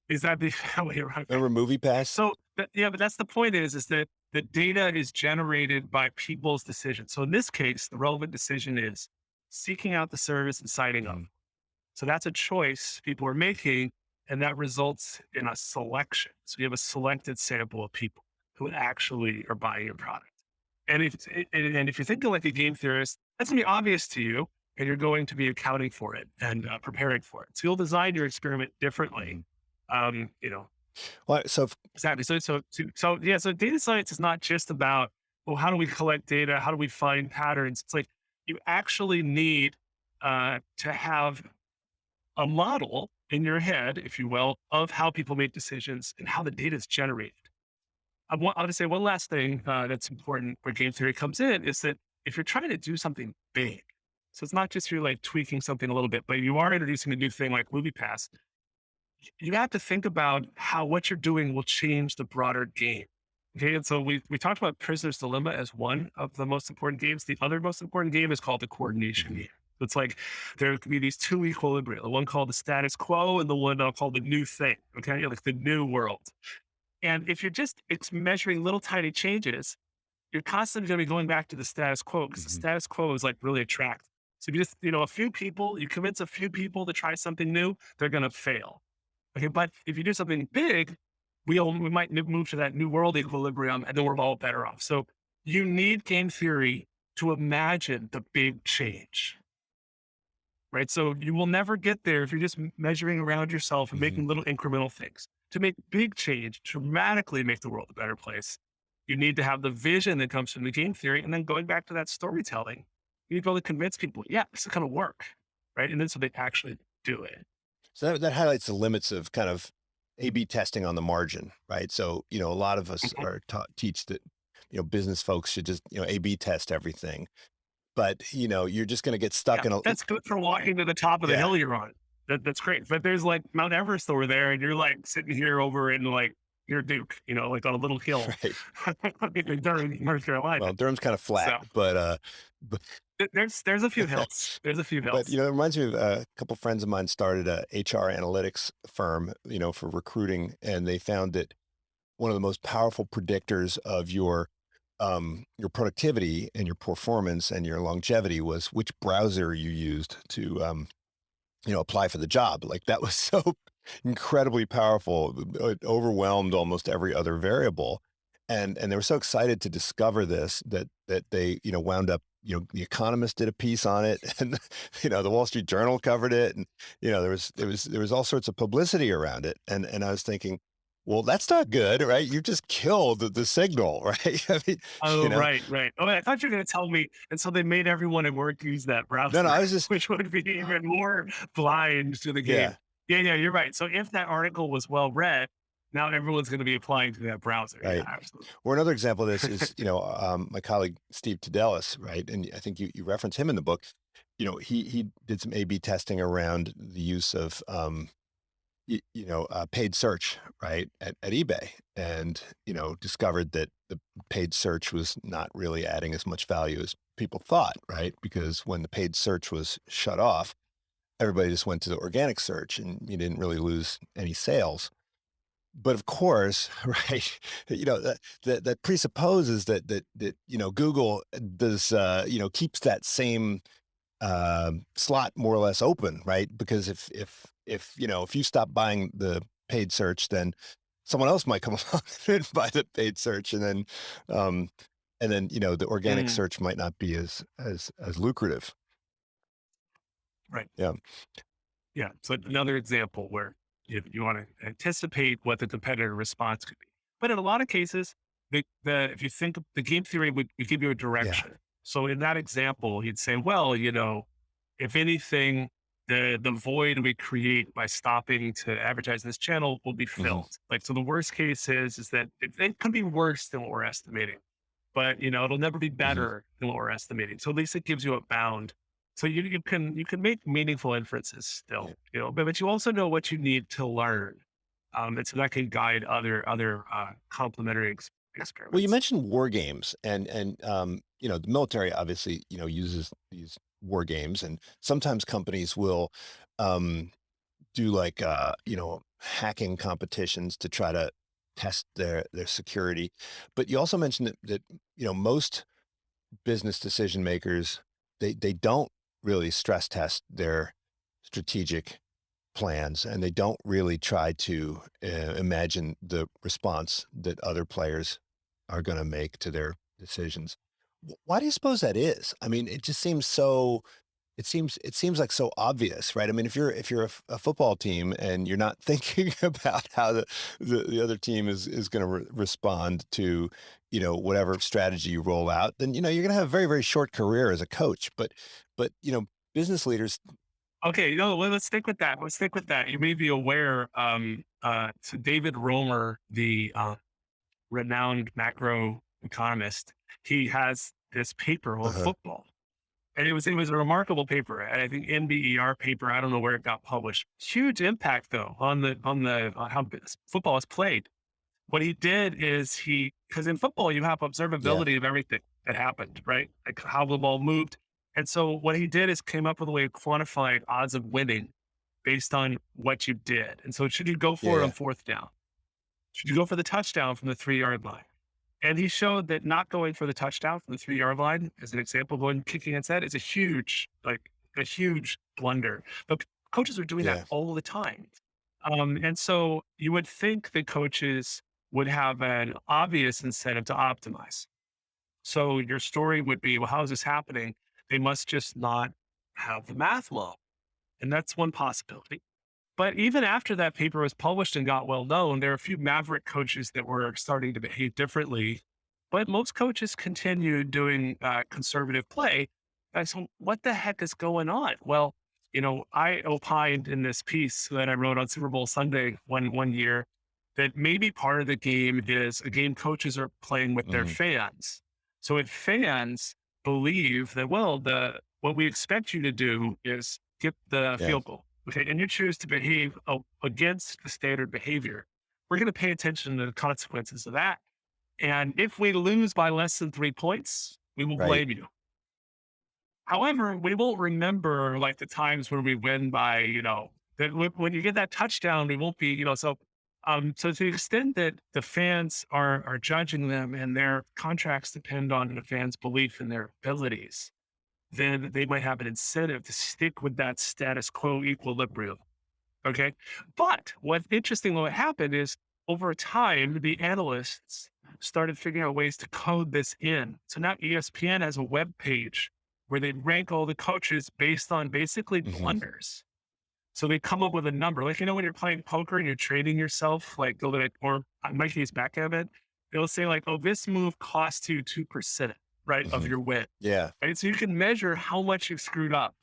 Is that the way around? Remember Movie Pass? So yeah, but that's the point is that the data is generated by people's decisions. So in this case, the relevant decision is seeking out the service and signing up. Mhm. So that's a choice people are making, and that results in a selection. So you have a selected sample of people who actually are buying your product. And if you're thinking like a game theorist, that's gonna be obvious to you, and you're going to be accounting for it and preparing for it. So you'll design your experiment differently. Mhm. Um, you know, Well, so Exactly. So yeah. So data science is not just about, well, how do we collect data? How do we find patterns? It's like you actually need to have a model in your head, if you will, of how people make decisions and how the data is generated. I'll just say one last thing that's important where game theory comes in is that if you're trying to do something big, so it's not just you're like tweaking something a little bit, but you are introducing a new thing like MoviePass, you have to think about how what you're doing will change the broader game. Okay. And so we talked about Prisoner's Dilemma as one of the most important games. The other most important game is called the coordination Mhm. game. It's like there could be these two equilibria, the one called the status quo and the one called the new thing. Okay. Like the new world. And if it's measuring little tiny changes, you're constantly going to be going back to the status quo because the Mhm. status quo is like really attractive. So if you just, a few people, you convince a few people to try something new, they're going to fail. Okay. But if you do something big, we might move to that new world equilibrium and then we're all better off. So you need game theory to imagine the big change, right? So you will never get there if you're just measuring around yourself and Mhm. making little incremental things. To make big change, dramatically make the world a better place, you need to have the vision that comes from the game theory. And then going back to that storytelling, you need to be able to convince people, yeah, this is going to work, right? And then so they actually do it. So that highlights the limits of kind of A/B testing on the margin, right? So, a lot of us Mhm. are teach that, business folks should just, A/B test everything. But, you're just going to get stuck Yeah, in a that's good for walking to the top of the yeah, hill you're on. That's great. But there's like Mount Everest over there, and you're like sitting here over in like near Duke, like on a little hill right. in Durham, North Carolina. Well, Durham's kind of flat, So but there's a few hills. There's a few but hills. it reminds me of a couple friends of mine started a HR analytics firm, for recruiting, and they found that one of the most powerful predictors of your productivity and your performance and your longevity was which browser you used to apply for the job. Like that was so incredibly powerful. It overwhelmed almost every other variable. And they were so excited to discover this that they, wound up, the Economist did a piece on it and the Wall Street Journal covered it. And, there was all sorts of publicity around it. And I was thinking, well, that's not good, right? You just killed the signal, right? I mean, Oh, you know, right, right. Oh, I thought you were going to tell me. And so they made everyone at work use that no, browser, I was just, which would be even more blind to the yeah. game. Yeah, yeah, you're right. So if that article was well read, now everyone's going to be applying to that browser. Yeah, Right. absolutely. Or another example of this is, my colleague Steve Tadelis, right? And I think you reference him in the book. He did some A/B testing around the use of paid search, right, at eBay, and discovered that the paid search was not really adding as much value as people thought, right? Because when the paid search was shut off, everybody just went to the organic search, and you didn't really lose any sales. But of course, right, that presupposes that Google does, keeps that same, slot more or less open, right? Because if you stop buying the paid search, then someone else might come along and buy the paid search, um, the organic Mm, search might not be as lucrative. right. Yeah. Yeah. So another example where you want to anticipate what the competitor response could be. But in a lot of cases, if you think the game theory would give you a Yeah. direction. So in that example, he'd say, well, if anything, the void we create by stopping to advertise this channel will be Mhm. filled. Like, so the worst case is that it could be worse than what we're estimating, but it'll never be Mhm. better than what we're estimating. So at least it gives you a bound. So you can make meaningful inferences Yeah. still, but you also know what you need to learn. And so that can guide other complementary Well, you experiments. mentioned war games, and the military obviously uses these war games, and sometimes companies will um, do like hacking competitions to try to test their security. But you also mentioned that most business decision makers they don't really stress test their strategic plans, and they don't really try to imagine the response that other players are going to make to their decisions. Why do you suppose that is? I mean, it just seems so. It seems like so obvious, right? I mean, if you're a football team and you're not thinking about how the other team is going to respond to whatever strategy you roll out, then you're going to have a very very short career as a coach. But business leaders, Okay, well, let's stick with that. Let's stick with that. You may be aware, so David Romer, the renowned macro economist, he has this paper on uh football. And it was a remarkable paper. And I think NBER paper, I don't know where it got published. Huge impact though on how football is played. What he did is because in football you have yeah, observability of everything that happened, right? Like how the ball moved. And so what he did is came up with a way of quantifying odds of winning based on what you did. And so should you go yeah, for it on yeah. fourth down? Should you go for the touchdown from the 3-yard line? And he showed that not going for the touchdown from the 3-yard line, as an example, going kicking instead, is a huge blunder. But coaches are doing that Yeah. all the time. And so you would think that coaches would have an obvious incentive to optimize. So your story would be, well, how is this happening? They must just not have the math well. And that's one possibility. But even after that paper was published and got well known, there are a few maverick coaches that were starting to behave differently. But most coaches continued doing conservative play. So what the heck is going on? Well, I opined in this piece that I wrote on Super Bowl Sunday one year that maybe part of the game is a game coaches are playing with their Hmm. fans. So if fans believe that, well, the what we expect you to do is get the Yeah. field goal, okay, and you choose to behave against the standard behavior, we're going to pay attention to the consequences of that. And if we lose by less than 3 points, we will Right. blame you. However, we won't remember like the times where we win by, that when you get that touchdown, we won't be, so to the extent that the fans are judging them and their contracts depend on the fans' belief in their abilities, then they might have an incentive to stick with that status quo equilibrium. Okay. But what's interesting, what happened is over time, the analysts started figuring out ways to code this in. So now ESPN has a web page where they rank all the coaches based on basically Hmm. blunders. So they come up with a number. Like, when you're playing poker and you're trading yourself, like, or in my case, backgammon, they'll say, like, oh, this move costs you 2%, right, of Hmm. your win. Yeah. Right. So you can measure how much you've screwed up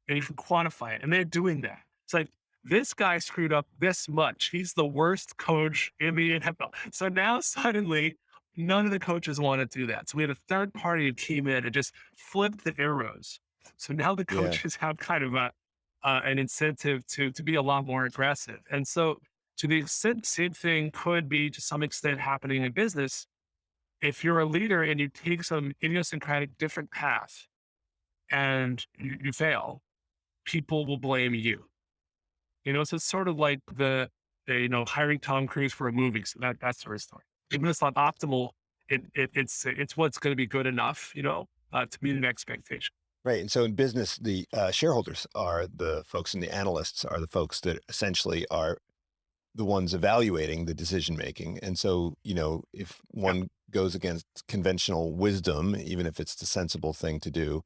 and you can quantify it. And they're doing that. It's like, this guy screwed up this much. He's the worst coach in the NFL. So now suddenly, none of the coaches want to do that. So we had a third party who came in and just flipped the arrows. So now the Yeah. coaches have kind of an incentive to be a lot more aggressive. And so, to the extent same thing could be to some extent happening in business, if you're a leader and you take some idiosyncratic different path and you fail, people will blame you. So it's sort of like hiring Tom Cruise for a movie. So that's sort of story. Even if it's not optimal, it's what's going to be good enough, to meet an expectation. Right. And so in business, the shareholders are the folks and the analysts are the folks that essentially are the ones evaluating the decision making. And so, if Yeah. one goes against conventional wisdom, even if it's the sensible thing to do,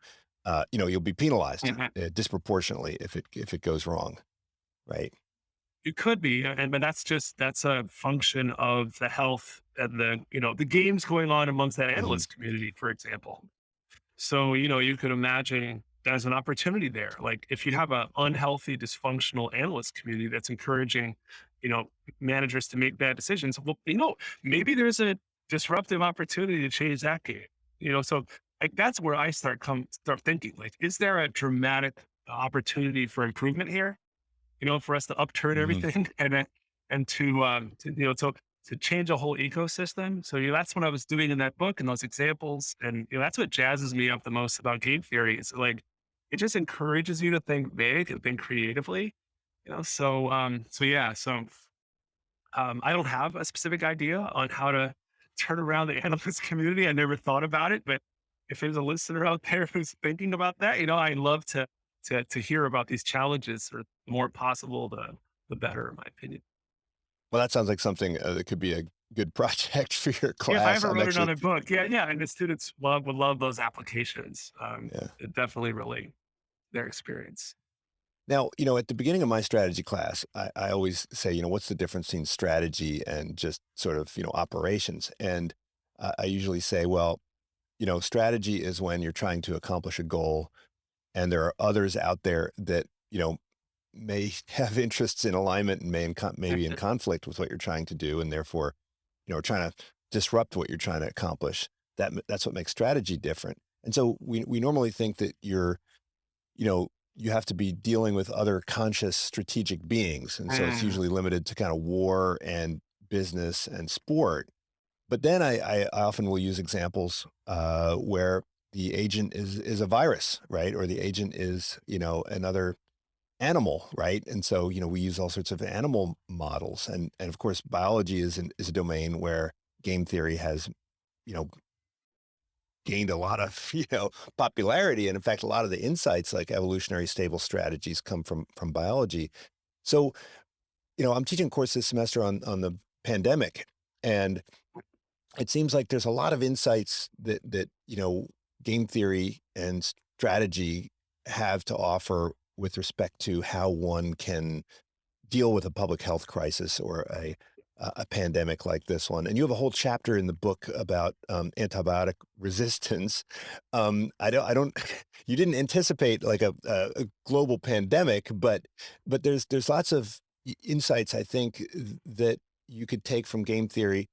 you'll be penalized Mhm. disproportionately if it goes wrong. Right. It could be, but that's a function of the health and the games going on amongst that Hmm. analyst community, for example. So, you could imagine there's an opportunity there. Like if you have an unhealthy, dysfunctional analyst community that's encouraging, you know, managers to make bad decisions, well, maybe there's a disruptive opportunity to change that game. So like that's where I start thinking, like, is there a dramatic opportunity for improvement here? For us to upturn Hmm. everything and to change a whole ecosystem. So, that's what I was doing in that book and those examples. And, that's what jazzes me up the most about game theory. It's like, it just encourages you to think big and think creatively, so yeah. I don't have a specific idea on how to turn around the analyst community. I never thought about it, but if there's a listener out there who's thinking about that, I'd love to hear about these challenges. Or the more possible, the better, in my opinion. Well, that sounds like something that could be a good project for your Yeah, if I class. ever I'm wrote actually, another book, yeah, and the students would love those applications. yeah. It definitely relate their experience. Now, at the beginning of my strategy class, I always say, what's the difference between strategy and just sort of, operations? And I usually say, well, strategy is when you're trying to accomplish a goal and there are others out there that, may have interests in alignment and maybe in conflict with what you're trying to do. And therefore, trying to disrupt what you're trying to accomplish. That's what makes strategy different. And so we normally think that you have to be dealing with other conscious strategic beings. And so it's Mm, usually limited to kind of war and business and sport. But then I often will use examples where the agent is a virus, right? Or the agent is, another animal, right? And so, we use all sorts of animal models, and of course, biology is a domain where game theory has, you know, gained a lot of, popularity, and in fact, a lot of the insights like evolutionary stable strategies come from biology. So, I'm teaching a course this semester on the pandemic, and it seems like there's a lot of insights that game theory and strategy have to offer with respect to how one can deal with a public health crisis or a pandemic like this one. And you have a whole chapter in the book about antibiotic resistance. I don't, you didn't anticipate like a global pandemic, but there's lots of insights I think that you could take from game theory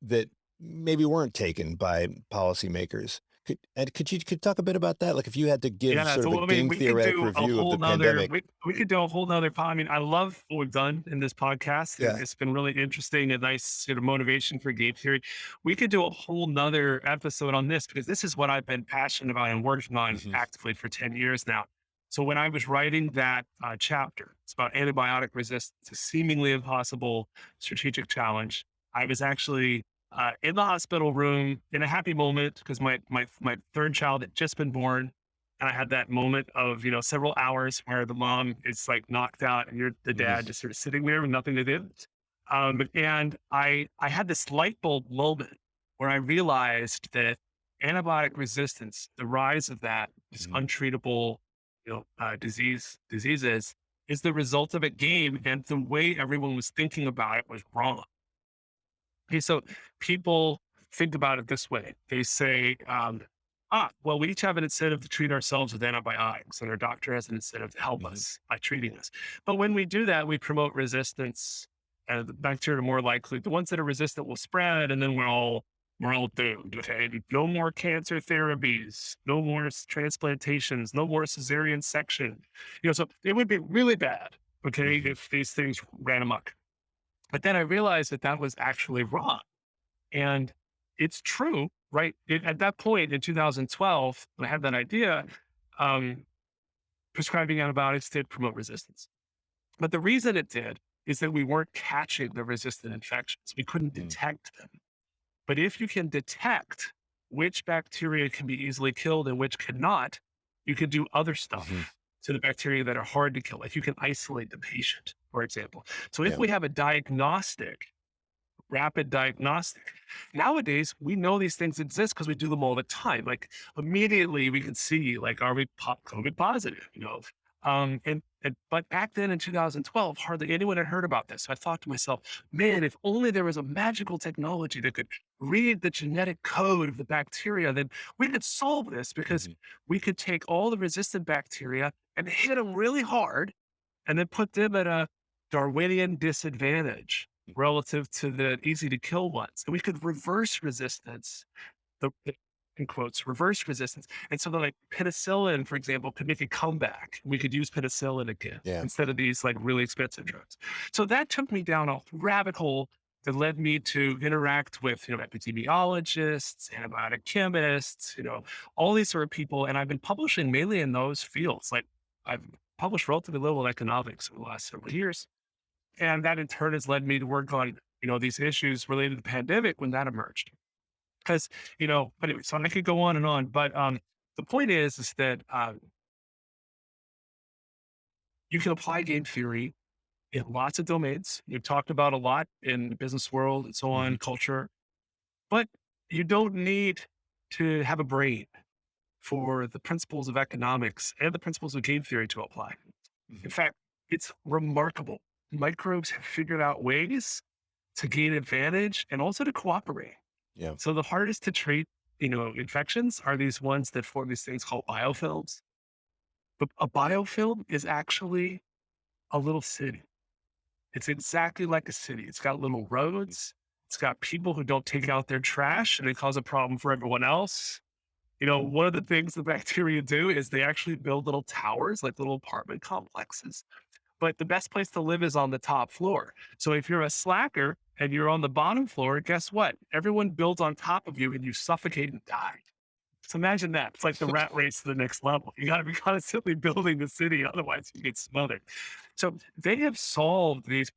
that maybe weren't taken by policymakers. Could talk a bit about that? Like if you had to give Yeah, sort of a so I mean, game we could theoretic do a review of whole the nother pandemic. we could do a whole nother I mean, I love what we've done in this podcast. Yeah. It's been really interesting, a nice sort of motivation for game theory. We could do a whole nother episode on this because this is what I've been passionate about and working on Mhm. actively for 10 years now. So when I was writing that chapter, it's about antibiotic resistance, a seemingly impossible strategic challenge. I was actually in the hospital room in a happy moment because my third child had just been born, and I had that moment of several hours where the mom is like knocked out, and you're the dad Mhm. just sort of sitting there with nothing to do. And I had this light bulb moment where I realized that antibiotic resistance, the rise of that, this Mhm. untreatable diseases, is the result of a game, and the way everyone was thinking about it was wrong. Okay, so people think about it this way. They say, well, we each have an incentive to treat ourselves with antibiotics, and our doctor has an incentive to help Mhm. us by treating us. But when we do that, we promote resistance, and the bacteria are more likely. The ones that are resistant will spread, and then we're all doomed. Okay, no more cancer therapies, no more transplantations, no more cesarean section. So it would be really bad. Okay, Mhm. if these things ran amok. But then I realized that that was actually wrong. And it's true, right? At that point in 2012, when I had that idea, um, prescribing antibiotics did promote resistance. But the reason it did is that we weren't catching the resistant infections. We couldn't Mhm. detect them. But if you can detect which bacteria can be easily killed and which cannot, you can do other Mhm. stuff to the bacteria that are hard to kill. Like you can isolate the patient, for example. So if Yeah. we have a diagnostic rapid diagnostic. Nowadays, we know these things exist because we do them all the time. Like immediately we can see, like, are we COVID positive? But back then in 2012, hardly anyone had heard about this. So I thought to myself, man, if only there was a magical technology that could read the genetic code of the bacteria, then we could solve this because Mhm. we could take all the resistant bacteria and hit them really hard and then put them at a Darwinian disadvantage relative to the easy to kill ones. And we could reverse resistance, the in quotes, reverse resistance. And so the like penicillin, for example, could make a comeback. We could use penicillin again Yeah. instead of these like really expensive drugs. So that took me down a rabbit hole that led me to interact with, epidemiologists, antibiotic chemists, all these sort of people. And I've been publishing mainly in those fields. Like I've published relatively little in economics over the last several years. And that in turn has led me to work on, these issues related to the pandemic when that emerged. Because, anyway, so I could go on and on, but the point is that you can apply game theory in lots of domains. You've talked about a lot in the business world and so on, Mhm. culture, but you don't need to have a brain for the principles of economics and the principles of game theory to apply. In Mhm. fact, it's remarkable. Microbes have figured out ways to gain advantage and also to cooperate. Yeah. So the hardest to treat, infections are these ones that form these things called biofilms. But a biofilm is actually a little city. It's exactly like a city. It's got little roads. It's got people who don't take out their trash and they cause a problem for everyone else. One of the things the bacteria do is they actually build little towers, like little apartment complexes. But the best place to live is on the top floor. So if you're a slacker and you're on the bottom floor, guess what? Everyone builds on top of you and you suffocate and die. So imagine that. It's like the rat race to the next level. You got to be constantly building the city, otherwise you get smothered. So they have solved these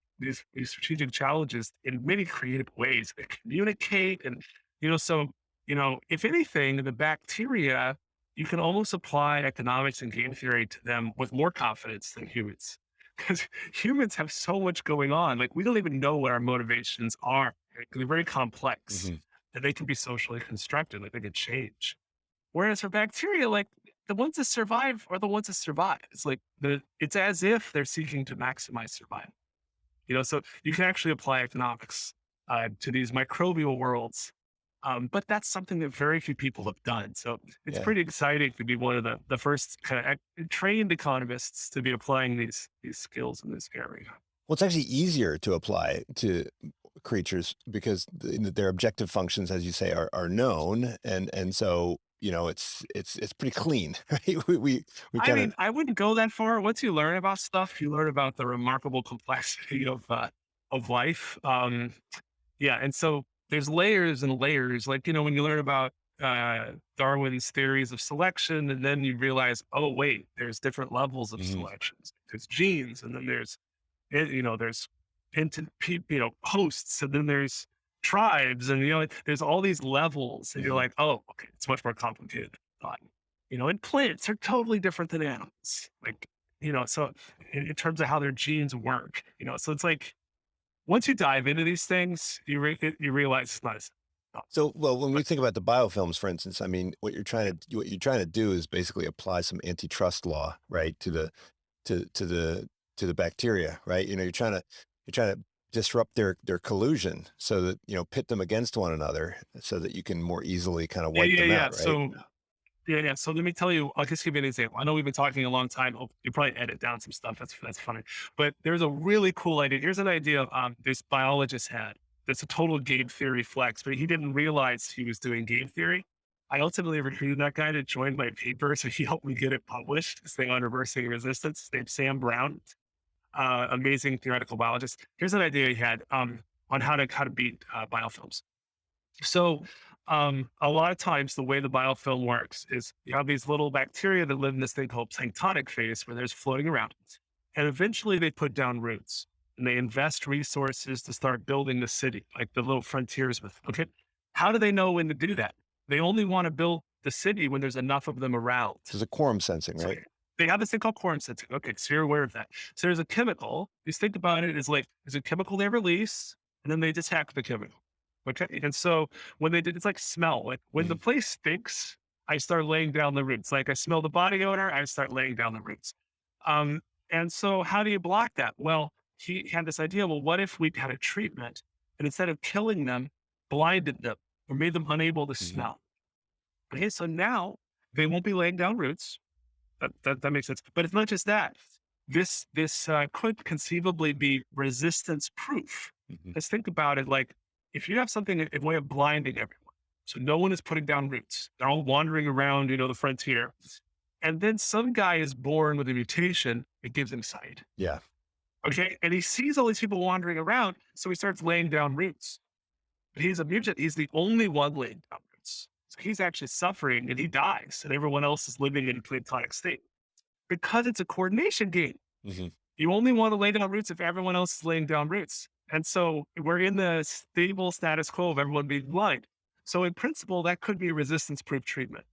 strategic challenges in many creative ways. They communicate, and so if anything, the bacteria, you can almost apply economics and game theory to them with more confidence than humans, because humans have so much going on. Like, we don't even know what our motivations are. Right? They're very complex, hmm and they can be socially constructed. Like, they can change. Whereas for bacteria, like, the ones that survive are the ones that survive. It's like it's as if they're seeking to maximize survival. So you can actually apply economics to these microbial worlds. But that's something that very few people have done. So it's Yeah. pretty exciting to be one of the first kind of trained economists to be applying these skills in this area. Well, it's actually easier to apply to creatures because their objective functions, as you say, are known, and so it's pretty clean, right? We I kind of mean, I wouldn't go that far. Once you learn about stuff, you learn about the remarkable complexity of life. Yeah, and so there's layers and layers. Like, when you learn about Darwin's theories of selection, and then you realize, oh wait, there's different levels of Mhm. selections. There's genes, and then there's hosts, and then there's tribes, and there's all these levels, and you're Mhm. like, oh, okay, it's much more complicated than I thought. And plants are totally different than animals. Like, so in terms of how their genes work, so it's like once you dive into these things, you realize it's not as So, well, when we but think about the biofilms, for instance, I mean, what you're trying to do is basically apply some antitrust law, right, to the bacteria, right? You're trying to disrupt their collusion so that pit them against one another so that you can more easily kind of yeah, wipe yeah, them yeah. out, right? So yeah, yeah. So let me tell you, I'll just give you an example. I know we've been talking a long time. You probably edit down some stuff. That's funny. But there's a really cool idea. Here's an idea this biologist had. That's a total game theory flex, but he didn't realize he was doing game theory. I ultimately recruited that guy to join my paper, so he helped me get it published. This thing on reversing resistance. His name's Sam Brown, amazing theoretical biologist. Here's an idea he had on how to beat biofilms. So, a lot of times the way the biofilm works is you have these little bacteria that live in this thing called planktonic phase where there's floating around. And eventually they put down roots and they invest resources to start building the city, like the little frontiers with. Okay. How do they know when to do that? They only want to build the city when there's enough of them around. There's a quorum sensing, So right? they have this thing called quorum sensing. Okay, so you're aware of that. So there's a chemical. Just think about it as like there's a chemical they release, and then they detect the chemical. Okay, and so when they did, it's like smell. Like when the Mhm. place stinks, I start laying down the roots. Like I smell the body odor, I start laying down the roots. Um, and so how do you block that? Well, he had this idea. Well, what if we had a treatment and instead of killing them, blinded them or made them unable to Mhm. smell? Okay, so now they won't be laying down roots. That makes sense. But it's not just that. This could conceivably be resistance proof. Mhm. Let's think about it like if you have something a way of blinding everyone, so no one is putting down roots. They're all wandering around, the frontier. And then some guy is born with a mutation, it gives him sight. Yeah. Okay. And he sees all these people wandering around, so he starts laying down roots. But he's a mutant. He's the only one laying down roots. So he's actually suffering and he dies, and everyone else is living in a platonic state because it's a coordination game. Mhm. You only want to lay down roots if everyone else is laying down roots. And so we're in the stable status quo of everyone being blind. So in principle, that could be resistance proof treatment.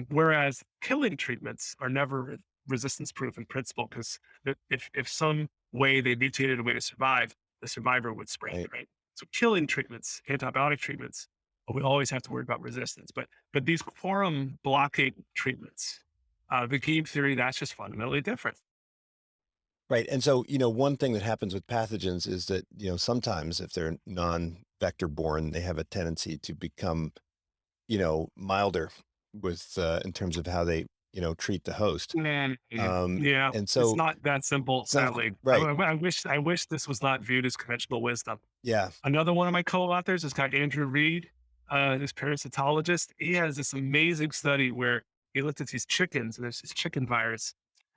Whereas killing treatments are never resistance proof in principle, because if some way they mutated a way to survive, the survivor would spread, Right. right? So killing treatments, antibiotic treatments, we always have to worry about resistance. But these quorum blocking treatments, the game theory, that's just fundamentally different. Right. And so, one thing that happens with pathogens is that, sometimes if they're non-vector borne, they have a tendency to become, milder with in terms of how they, treat the host. Man, Um, yeah, and it's so not that simple, it's not sadly. right. I wish this was not viewed as conventional wisdom. Yeah. Another one of my co-authors is guy Andrew Reed, this parasitologist. He has this amazing study where he looked at these chickens, and there's this chicken virus.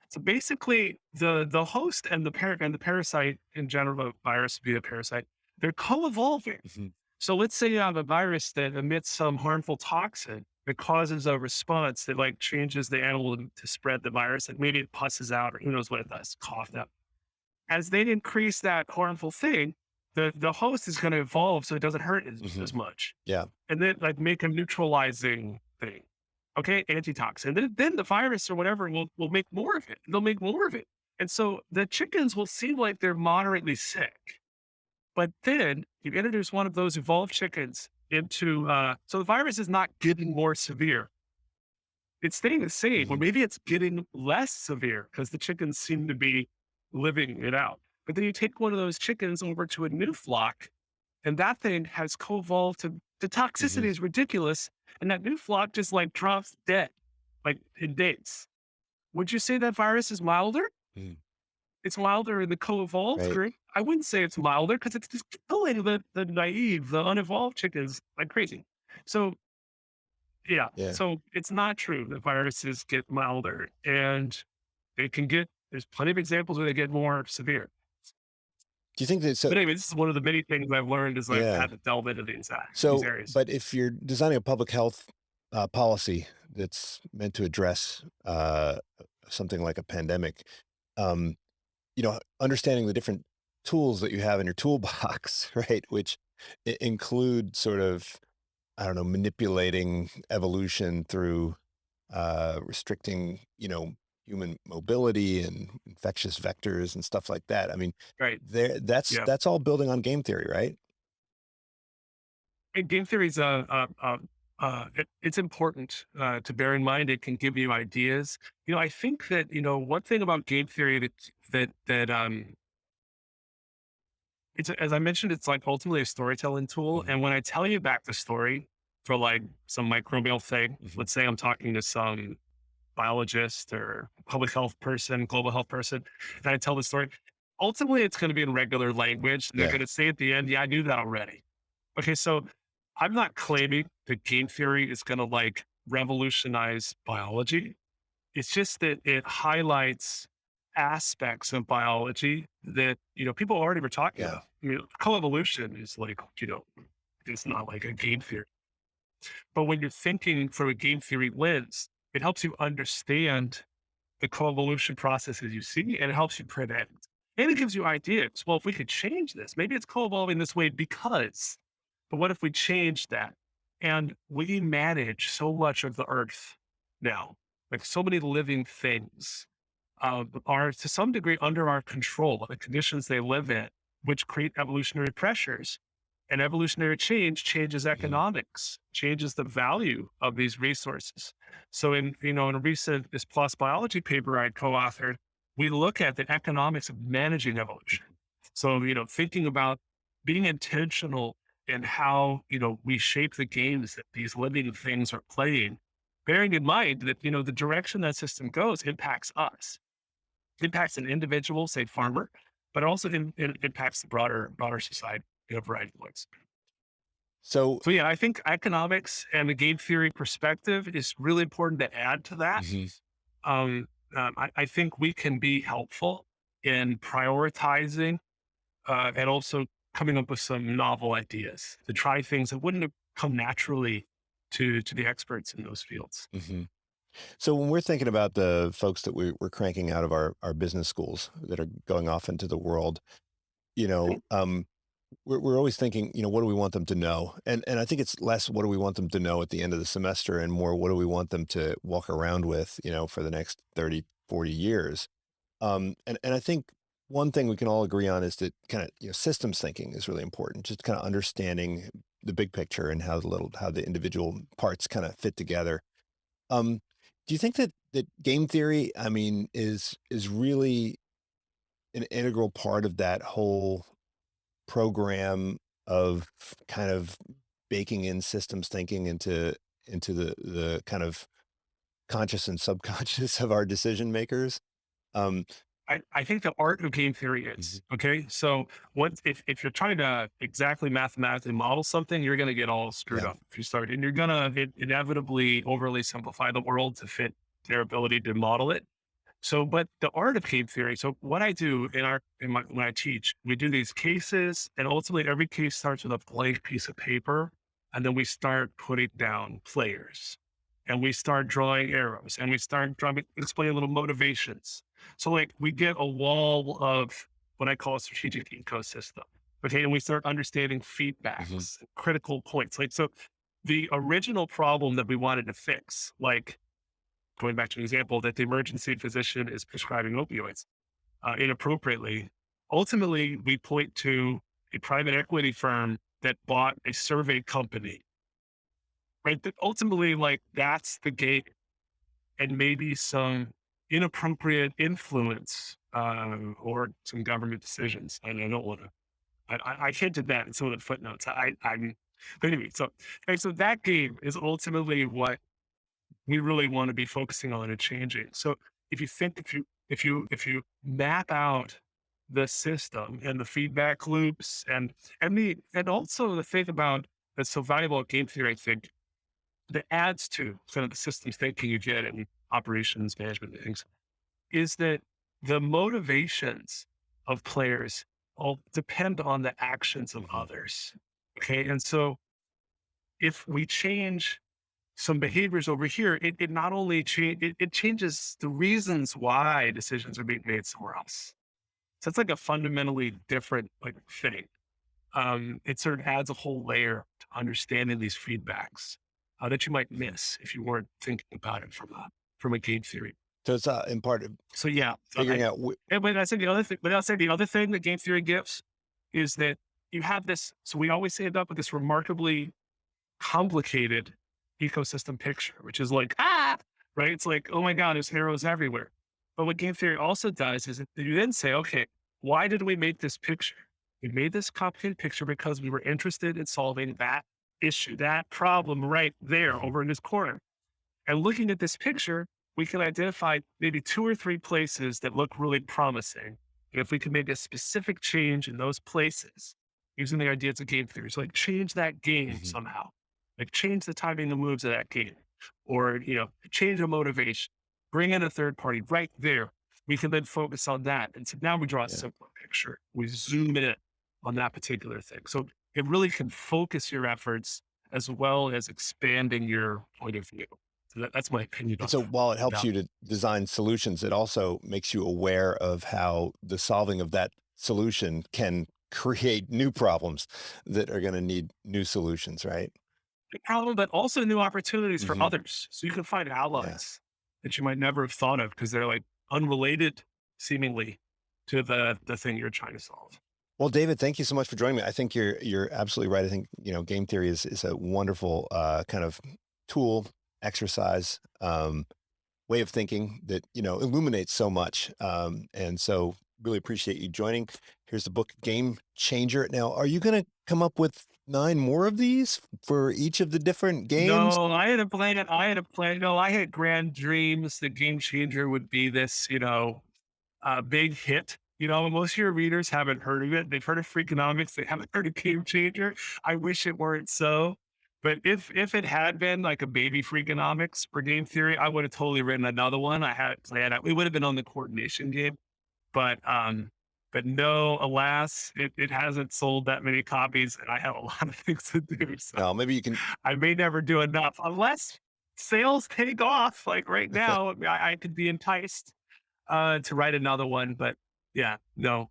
So basically, the host and the parasite in general, the virus would be a parasite, they're co-evolving. Mhm. So let's say you have a virus that emits some harmful toxin. that causes a response that like changes the animal to spread the virus. Like maybe it pusses out or who knows what it does, cough up. As they increase that harmful thing, the host is going to evolve so it doesn't hurt as much. Yeah. And then like make a neutralizing thing. Okay, antitoxin. Then the virus or whatever will make more of it. They'll make more of it. And so the chickens will seem like they're moderately sick. But then you introduce one of those evolved chickens into, so the virus is not getting more severe. It's staying the same, or maybe it's getting less severe because the chickens seem to be living it out. But then you take one of those chickens over to a new flock, and that thing has co-evolved to the toxicity is ridiculous. And that new flock just like drops dead, like in days. Would you say that virus is milder? Mhm. It's milder in the co-evolved Right. group. I wouldn't say it's milder because it's just killing the naive, the unevolved chickens like crazy. So yeah, Yeah. so it's not true that viruses get milder, and they can get. There's plenty of examples where they get more severe. Do you think that so? But anyway, this is one of the many things I've learned as I've Yeah. had to delve into these So, areas. but if you're designing a public health policy that's meant to address something like a pandemic, um, understanding the different tools that you have in your toolbox, right, which include sort of, I don't know, manipulating evolution through restricting, human mobility and infectious vectors and stuff like that. I mean, Right. that's Yeah. that's all building on game theory, right? And game theory is it's important to bear in mind. It can give you ideas. I think that one thing about game theory that it's as I mentioned, it's like ultimately a storytelling tool. Mhm. And when I tell you back the story for like some microbial thing, let's say I'm talking to some biologist or public health person, global health person, and I tell the story. Ultimately, it's going to be in regular language. And they're Yeah. going to say at the end, "Yeah, I knew that already." Okay, so I'm not claiming that game theory is going to like revolutionize biology. It's just that it highlights aspects of biology that, people already were talking Yeah. about. Coevolution is like, it's not like a game theory. But when you're thinking from a game theory lens, it helps you understand the coevolution processes you see and it helps you predict. And it gives you ideas. Well, if we could change this, maybe it's co-evolving this way because, but what if we change that? And we manage so much of the earth now, like so many living things are to some degree under our control, the conditions they live in, which create evolutionary pressures. And evolutionary change changes Mhm. economics, changes the value of these resources. So in a recent this plus biology paper I co-authored, we look at the economics of managing evolution. So, thinking about being intentional in how, we shape the games that these living things are playing, bearing in mind that, the direction that system goes impacts us, impacts an individual, say farmer, but also it impacts the broader society in a variety of ways. So, So yeah, I think economics and the game theory perspective is really important to add to that. mhm. I think we can be helpful in prioritizing and also coming up with some novel ideas to try things that wouldn't have come naturally to the experts in those fields. Mhm. So when we're thinking about the folks that we're cranking out of our business schools that are going off into the world, you know, um, we're always thinking, what do we want them to know? And I think it's less what do we want them to know at the end of the semester and more what do we want them to walk around with, for the next 30, 40 years. And I think one thing we can all agree on is that kind of, systems thinking is really important, just kind of understanding the big picture and how the individual parts kind of fit together. Um, do you think that game theory, I mean, is really an integral part of that whole program of kind of baking in systems thinking into the kind of conscious and subconscious of our decision makers? Um, I think the art of game theory mhm. is okay. So what if you're trying to exactly mathematically model something, you're going to get all screwed Yeah. up if you start, and you're going to inevitably overly simplify the world to fit their ability to model it. So, but the art of game theory. So, what I do when I teach, we do these cases, and ultimately every case starts with a blank piece of paper, and then we start putting down players. and we start drawing arrows and we start explaining little motivations. So like we get a wall of what I call a strategic ecosystem. Okay. And we start understanding Hmm. feedbacks, critical points. Like, so the original problem that we wanted to fix, like going back to an example that the emergency physician is prescribing opioids inappropriately, ultimately we point to a private equity firm that bought a survey company, right? That ultimately, like, that's the gate, and maybe some inappropriate influence or some government decisions. And I don't want to. I hinted that in some of the footnotes. But anyway, so that game is ultimately what we really want to be focusing on and changing. So if you map out the system and the feedback loops and also the thing about that's so valuable at game theory, I think, that adds to kind of the systems thinking you get in operations management and things, is that the motivations of players all depend on the actions of Hmm. others. Okay. And so if we change some behaviors over here, it not only it changes the reasons why decisions are being made somewhere else. So it's like a fundamentally different like thing. It sort of adds a whole layer to understanding these feedbacks that you might Hmm. miss if you weren't thinking about it from a game theory. So it's in part of So yeah, so figuring out. and when I say the other thing, but I'll say the other thing that game theory gives is that you have this. So we always end up with this remarkably complicated ecosystem picture, which is like, right? It's like, oh my God, there's arrows everywhere. But what game theory also does is that you then say, okay, why did we make this picture? We made this complicated picture because we were interested in solving that issue, that problem right there Mhm. over in this corner. And looking at this picture, we can identify maybe 2 or 3 places that look really promising. And if we can make a specific change in those places, using the ideas of game theory, so like change that game Mhm. somehow, like change the timing and moves of that game, or change a motivation, bring in a third party right there. We can then focus on that. And so now we draw a Yeah. simpler picture. We zoom in on that particular thing. So it really can focus your efforts as well as expanding your point of view. So that's my opinion And on so while it helps that. you to design solutions, it also makes you aware of how the solving of that solution can create new problems that are going to need new solutions, right? The problem, but also new opportunities for Hmm. others. So you can find Yeah. allies that you might never have thought of because they're like unrelated, seemingly, to the thing you're trying to solve. Well, David, thank you so much for joining me. I think you're absolutely right. I think game theory is a wonderful kind of tool, exercise, way of thinking that illuminates so much. And so, really appreciate you joining. Here's the book, Game Changer. Now, are you going to come up with 9 more of these for each of the different games? No, I had a plan. I had a plan. No, I had grand dreams. The game changer would be this, big hit. Most of your readers haven't heard of it. They've heard of Freakonomics. They haven't heard of Game Changer. I wish it weren't so. But if it had been like a baby Freakonomics for game theory, I would have totally written another one. I had planned out. We would have been on the coordination game. But no, alas, it hasn't sold that many copies, and I have a lot of things to do. So No, maybe you can. I may never do enough unless sales take off. Like right now, I could be enticed to write another one, but yeah, no.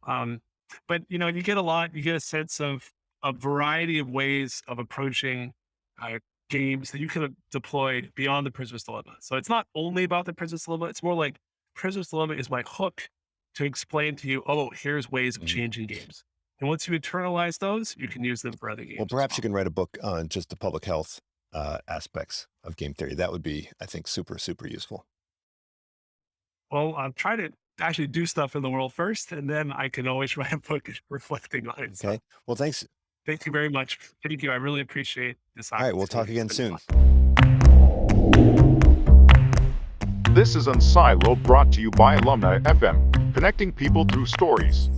But you get a lot. You get a sense of a variety of ways of approaching uh, games that you can deploy beyond the Prisoner's Dilemma. So it's not only about the Prisoner's Dilemma. It's more like Prisoner's Dilemma is my hook to explain to you. Oh, here's ways of Mhm. changing games. And once you internalize those, you can use them for other Well, games as perhaps you well. can write a book on just the public health aspects of game theory. That would be, I think, super, super useful. Well, I'm trying to actually do stuff in the world first, and then I can always write a book reflecting on it. So Okay. Well, thanks. thank you very much. Thank you. I really appreciate this All right. We'll talk opportunity. It's again been fun. soon. This is Unsilo brought to you by Alumni FM, connecting people through stories.